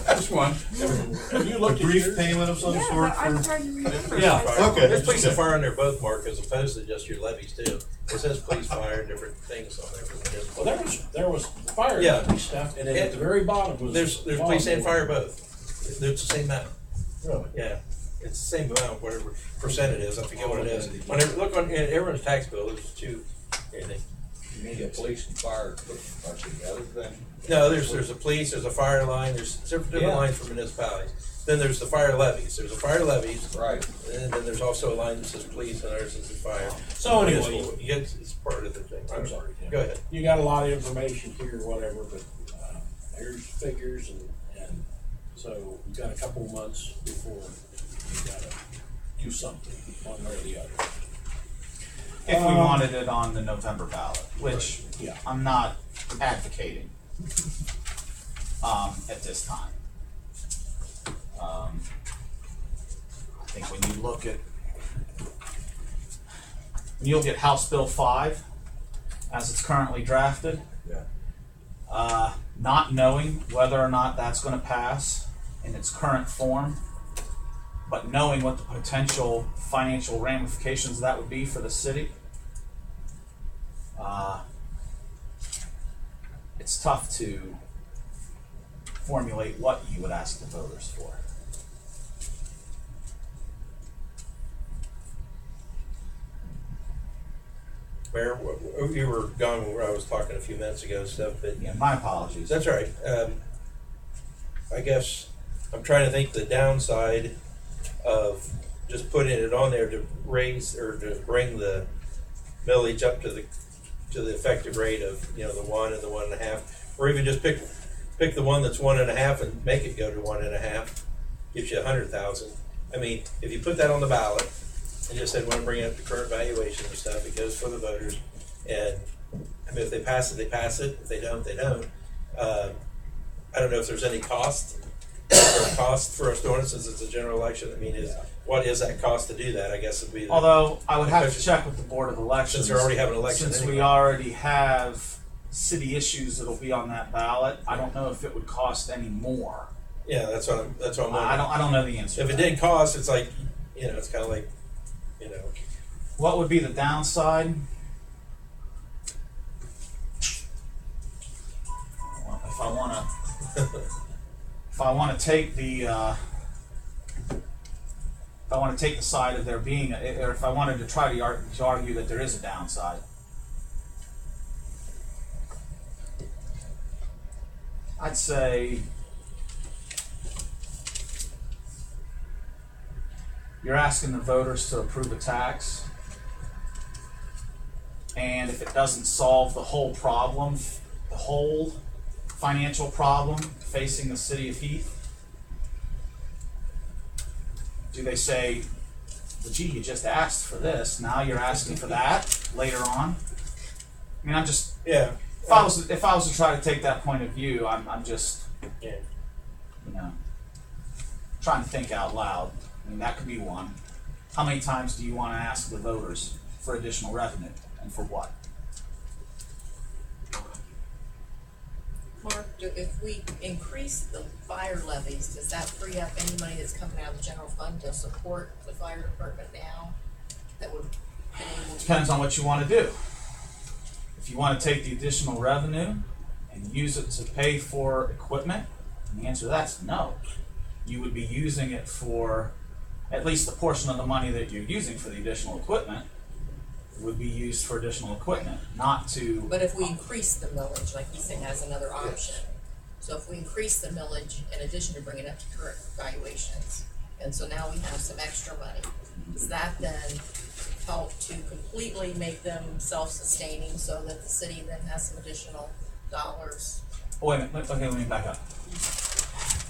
Just one. Have you A looked at brief yours? payment of some Yeah, sort but I'm for? trying to remember. Yeah. Okay. There's police and fire on there both, Mark, as opposed to just your levies too. It says police, fire, and different things on there. Well, there was fire Yeah. stuff, and then at the very bottom was. There's police and fire both. They're the same amount. Really? Yeah, it's the same amount, whatever percent it is. I forget what it is. Whenever look on everyone's tax bill, there's two. Anything. You mean the police and fire are together then? No, there's a police, there's a fire line, there's different Yeah. lines for municipalities. Then there's the fire levies. There's a fire levies, Right. and then there's also a line that says police and ours says fire. So anyway, Municipal. Yeah, it's part of the thing. I'm sorry. Tim. Go ahead. You got a lot of information here, whatever, but here's figures, and so we've got a couple months before we gotta do something, one way or the other. If we wanted it on the November ballot, which Yeah. I'm not advocating at this time. I think when you look at House Bill 5 as it's currently drafted, not knowing whether or not that's going to pass in its current form, but knowing what the potential financial ramifications of that would be for the city, it's tough to formulate what you would ask the voters for. Mayor, you were gone when I was talking a few minutes ago and stuff, but Yeah, my apologies. that's all right. I guess I'm trying to think the downside of just putting it on there to raise or to bring the millage up to the effective rate of, you know, the 1 and the 1.5, or even just pick the one that's 1.5 and make it go to 1.5, gives you 100,000. I mean, if you put that on the ballot and just said, want to bring up the current valuation and stuff, it goes for the voters. And I mean, if they pass it, they pass it. If they don't, they don't. I don't know if there's any cost Is there a cost for us doing it since it's a general election? I mean, what is that cost to do that? I guess would be. Although I would have to check with the Board of Elections. Since they're already having an election Since anyway. we already have city issues that'll be on that ballot, I don't know if it would cost any more. Yeah, that's what I'm wondering. I don't know the answer. If to it that. didn't cost, it's like, it's kind of like, What would be the downside? Well, if I want to take the side of there being, or if I wanted to try to argue that there is a downside, I'd say you're asking the voters to approve a tax, and if it doesn't solve the whole problem, the whole financial problem facing the city of Heath, do they say, well, gee, you just asked for this, now you're asking for that later on? I mean, I'm just, yeah. if I was to try to take that point of view, I'm just, trying to think out loud. I mean, that could be one. How many times do you want to ask the voters for additional revenue, and for what? Mark, if we increase the fire levies, does that free up any money that's coming out of the general fund to support the fire department now? That would be able to. Depends on what you want to do. If you want to take the additional revenue and use it to pay for equipment, and the answer to that's no. You would be using it for, at least the portion of the money that you're using for the additional equipment would be used for additional equipment, not to. But if we increase the millage, like you said, as another option, so if we increase the millage in addition to bringing it up to current valuations, and so now we have some extra money, does that then help to completely make them self-sustaining so that the city then has some additional dollars? Oh, wait a minute, okay, let me back up.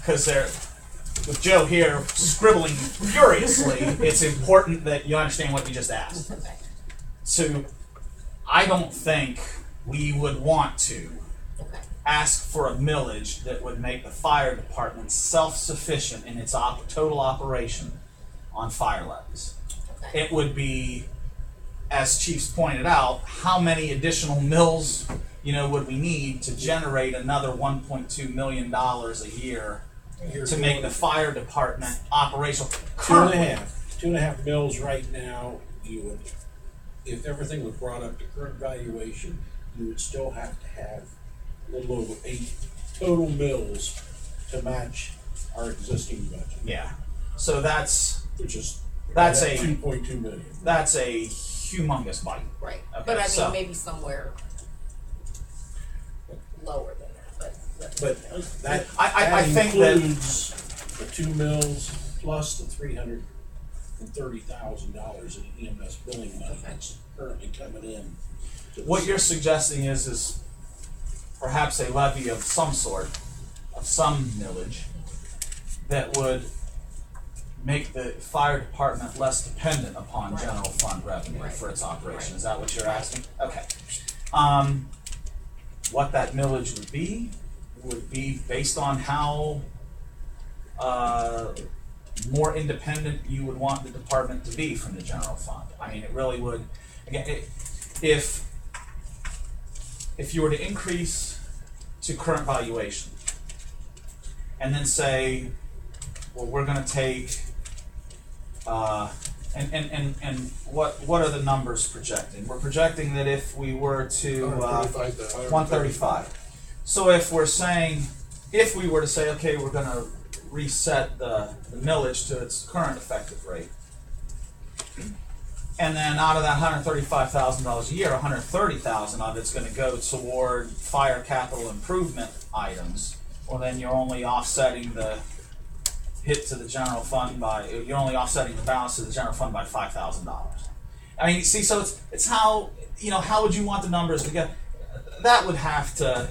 Because with Joe here scribbling furiously, it's important that you understand what you just asked. Okay. So, I don't think we would want to Okay. ask for a millage that would make the fire department self-sufficient in its total operation on fire levies. Okay. It would be, as Chief's pointed out, how many additional mills, would we need to generate another $1.2 million a year to make the fire department operational? Two and a half mills right now, you would, if everything was brought up to current valuation, you would still have to have a little over 8 total mills to match our existing budget. Yeah. So that's a 2.2 million. That's a humongous bite. Right, Okay, but I mean, so- maybe somewhere lower than that, But that I think that includes the 2 mills plus the $330,000 in EMS billing money that's currently coming in. to the what you're city. suggesting is perhaps a levy of some sort, of some millage, that would make the fire department less dependent upon Right. general fund revenue Right. for its operation. Right. Is that what you're asking? Okay. What that millage would be based on how more independent you would want the department to be from the general fund. I mean, it really would. Again, if you were to increase to current valuation, and then say, well, we're going to take, and what are the numbers projecting? We're projecting that if we were to 135. So if we were to say, okay, we're going to reset the millage to its current effective rate, and then out of that $135,000 a year, $130,000 of it's going to go toward fire capital improvement items. Well, then you're only offsetting the hit to the general fund you're only offsetting the balance to the general fund by $5,000. I mean, see, so it's how would you want the numbers to get? That would have to,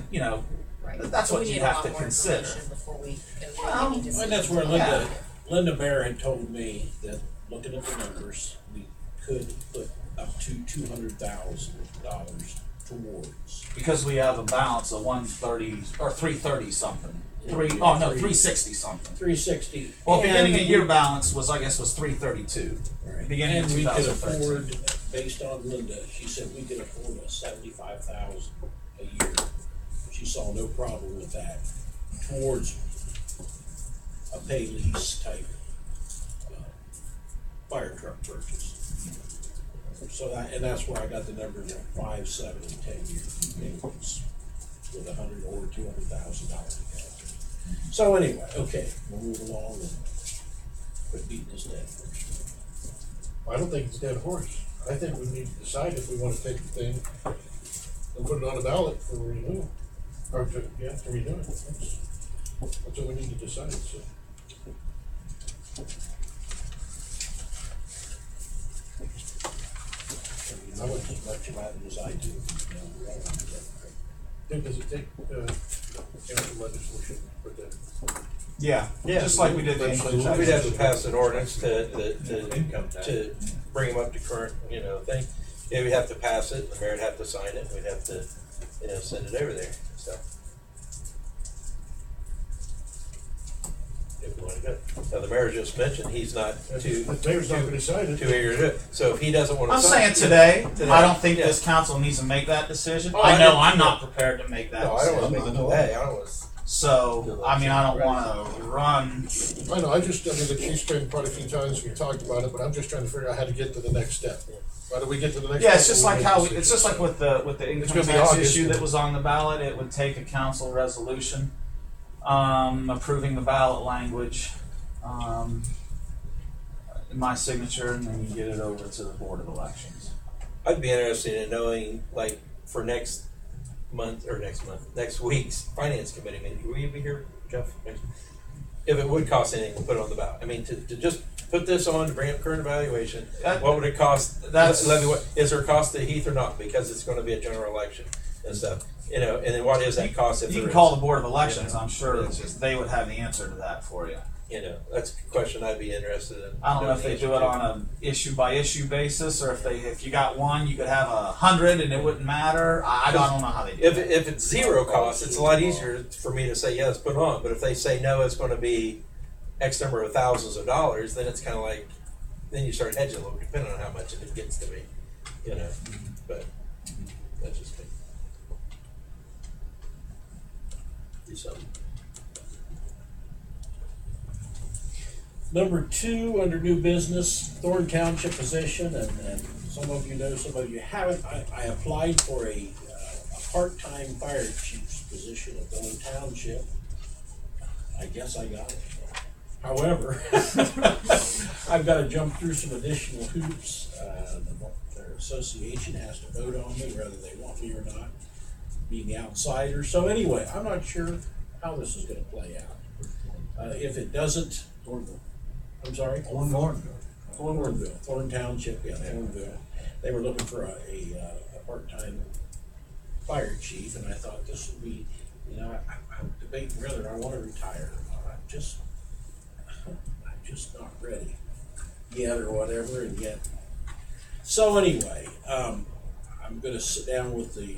Right. that's So what we you need a have lot to more consider. information before we can Well, make any And that's where decisions. Linda Bear had told me that, looking at the numbers, we could put up to $200,000 towards. Because we have a balance of 130 or 330 something. Yeah, 360 something. 360. Well, beginning of And year balance was, I guess, was 332. Right. Beginning And of we could 2013. afford, based on Linda, she said we could afford a 75,000 a year. She saw no problem with that towards a pay lease type fire truck purchase. So that, and that's where I got the numbers of 5, 7, and 10 year payments with $100,000 or $200,000. So anyway, okay, we'll move along and quit beating this dead horse. I don't think it's a dead horse. I think we need to decide if we wanna take the thing and put it on a ballot for renewal. Or to renew it. That's what we need to decide, so. I know as much about it as I do. Does it take, council legislation for that? Yeah, Yeah. just like we did the income tax. We'd have to pass an ordinance to Income tax. bring them up to current, thing. Yeah, we'd have to pass it, the mayor'd have to sign it, we'd have to, send it over there, so. If we wanna go. Now, the mayor just mentioned he's not too The mayor's not gonna sign it. eager to do it, so if he doesn't wanna I'm sign. saying today, Today. I don't think Yeah. this council needs to make that decision. Oh, I I know didn't- I'm not prepared to make that No, I don't wanna decision. make it today, I don't wanna. So, I mean, I don't wanna run. I know, the chief's been quite a few times, we talked about it, but I'm just trying to figure out how to get to the next step. How do we get to the next? Yeah, it's step just when like we how, make it's just like decisions? with the income gonna be tax August. issue that was on the ballot, it would take a council resolution, approving the ballot language, my signature, and then you get it over to the Board of Elections. I'd be interested in knowing, like, for next week's finance committee meeting, will you be here, Jeff? If it would cost anything to put it on the ballot, I mean, to just put this on, to bring up current evaluation, That- what would it cost? That's- Is there a cost to Heath or not, because it's gonna be a general election and stuff, and then what is that cost if You there can is? call the Board of Elections, Yeah. I'm sure they would have the answer to that for you. That's a question I'd be interested in. I don't know if they do it on a issue by issue basis, or if you got one, you could have 100 and it wouldn't matter. I don't know how they do If, it. if it's zero cost, it's a lot easier for me to say, yeah, let's put it on. But if they say, no, it's going to be X number of thousands of dollars, then it's kind of like, then you start hedging a little, depending on how much it gets to be, But that's just me. Do something. Number 2, under new business, Thorn Township position, and some of you know, some of you haven't. I applied for a part-time fire chief's position at Thorn Township. I guess I got it. However, I've got to jump through some additional hoops. Their association has to vote on me, whether they want me or not, being the outsider. So anyway, I'm not sure how this is going to play out. If it doesn't, I'm sorry? Thornville, Thorn Township, yeah, Thornville. They were looking for a part-time fire chief, and I thought this would be, I'm debating whether I want to retire or not. I'm just not ready yet or whatever, and yet. So anyway, I'm gonna sit down with the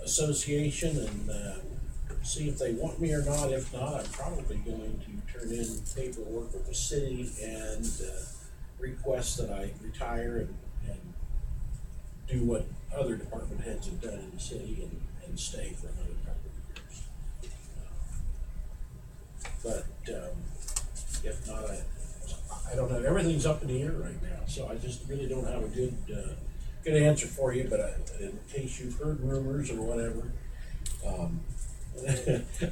association and see if they want me or not. If not, I'm probably going to turn in paperwork with the city and request that I retire and do what other department heads have done in the city and stay for another couple of years. But if not, I don't know. Everything's up in the air right now, so I just really don't have a good answer for you. But in case you've heard rumors or whatever,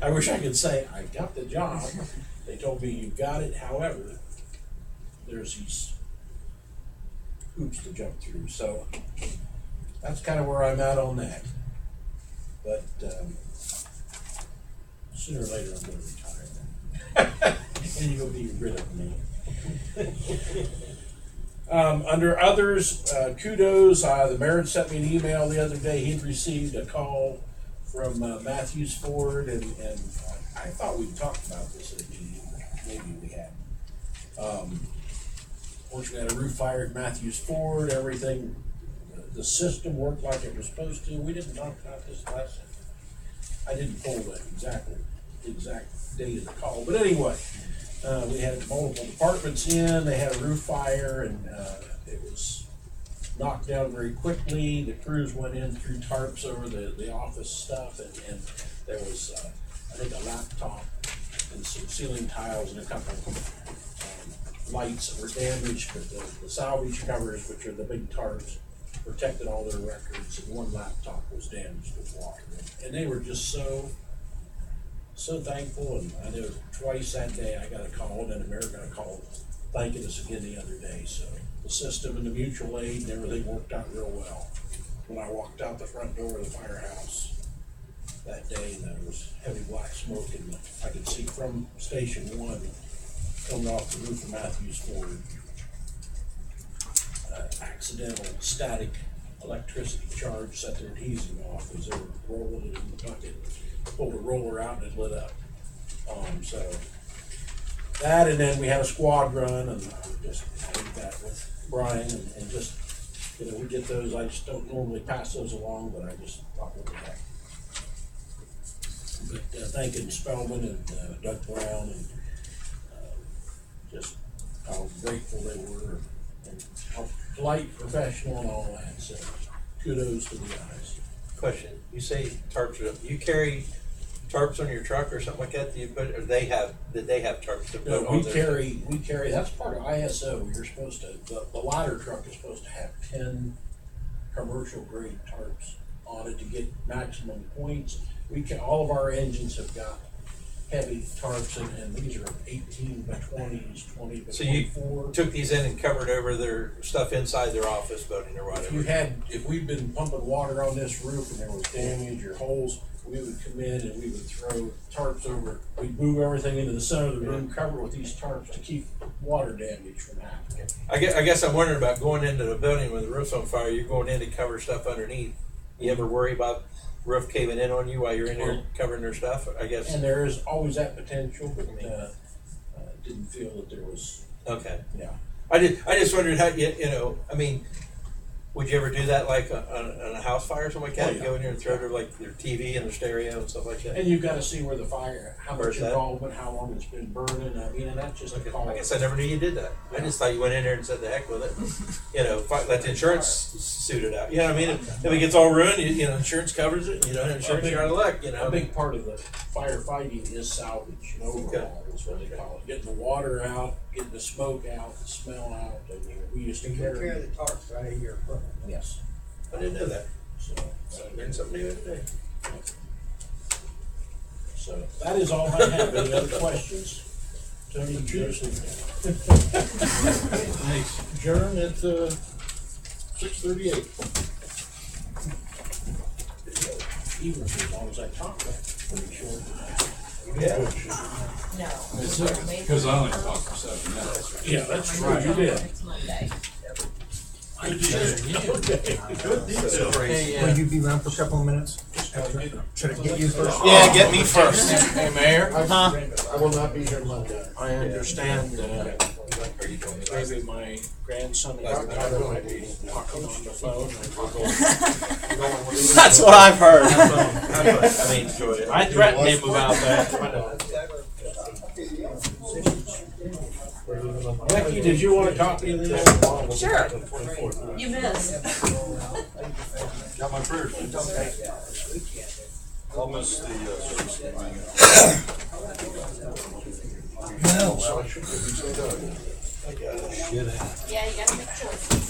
I wish I could say I got the job. They told me you got it. However, there's these hoops to jump through. So that's kind of where I'm at on that. But sooner or later, I'm going to retire. And you'll be rid of me. Under others, kudos. The mayor sent me an email the other day. He'd received a call from Matthews Ford, and I thought we'd talked about this at a meeting. Maybe we hadn't. Fortunately, we had a roof fire at Matthews Ford. Everything, the the system worked like it was supposed to. We didn't talk about this last time. I didn't pull the exact date of the call, but anyway, we had multiple departments in, they had a roof fire, and, it was knocked down very quickly. The crews went in, threw tarps over the office stuff, and there was, I think, a laptop and some ceiling tiles and a couple lights that were damaged, but the salvage covers, which are the big tarps, protected all their records, and one laptop was damaged with water. And they were just so thankful, and I know twice that day I got a call, and then America got a call thanking us again the other day. So the system and the mutual aid and everything worked out real well. When I walked out the front door of the firehouse that day, there was heavy black smoke, and I could see from Station 1 coming off the roof of Matthews Ford. Accidental static electricity charge set their adhesive off as they were rolling it in the bucket. Pulled a roller out and it lit up. So that, and then we had a squad run, and I just did that with Brian, and just, we get those. I just don't normally pass those along, but I just thought what the heck. But thanking Spellman and Doug Brown, and just how grateful they were, and how polite, professional, and all that. So kudos to the guys. Question, you say tarps, you carry tarps on your truck or something like that? Do you put, or did they have tarps to put No, on we there? carry, that's part of ISO. You're supposed to, the ladder truck is supposed to have 10 commercial grade tarps on it to get maximum points. All of our engines have got heavy tarps, and these are 18 by 20s, 20 by 24. So you took these in and covered over their stuff inside their office building or whatever? If we'd been pumping water on this roof and there was damage or holes, we would come in and we would throw tarps over. We'd move everything into the center of the room, cover it with these tarps to keep water damage from happening. I guess I'm wondering about going into the building when the roof's on fire. You're going in to cover stuff underneath. You ever worry about roof caving in on you while you're in there covering their stuff? I guess. And there is always that potential, but didn't feel that there was. Okay. Yeah. I just wondered how I mean, would you ever do that like on a house fire or something like that? Oh, yeah. Go in there and throw their their TV and their stereo and stuff like that. And you've got to see where the fire, how much Where's that? involvement, how long it's been burning. I mean, and that's just a call. I guess I never knew you did that. I just thought you went in there and said the heck with it. Let the insurance suit it out. You know what I mean? If it gets all ruined, insurance covers it. Insurance, you're out of luck. A big part of the firefighting is salvage. Overall, is what they call it. Getting the water out, getting the smoke out, the smell out. I mean, we used to carry the tarps right of your equipment. Yes. I didn't know that. So I learned something new today. So that is all I have. Any other questions? Tony, Joseph. Thanks. Adjourn at 6:38. Even as long as I talk, that's pretty short. Yeah. No. Because I only talked for 7 minutes. Yeah, that's true. You did. Next Monday. I did. Will you be around for a couple of minutes? Should I get you first? Yeah, get me first. Hey, Mayor. I will not be here Monday. I understand, maybe my grandson and daughter might be talking on the phone. That's what I've heard. I mean, enjoy it. I threatened him about that. Becky, did you want a copy of this? Sure. You missed. Got my prayers. Almost the So I should be so done. Yeah, you gotta make choices.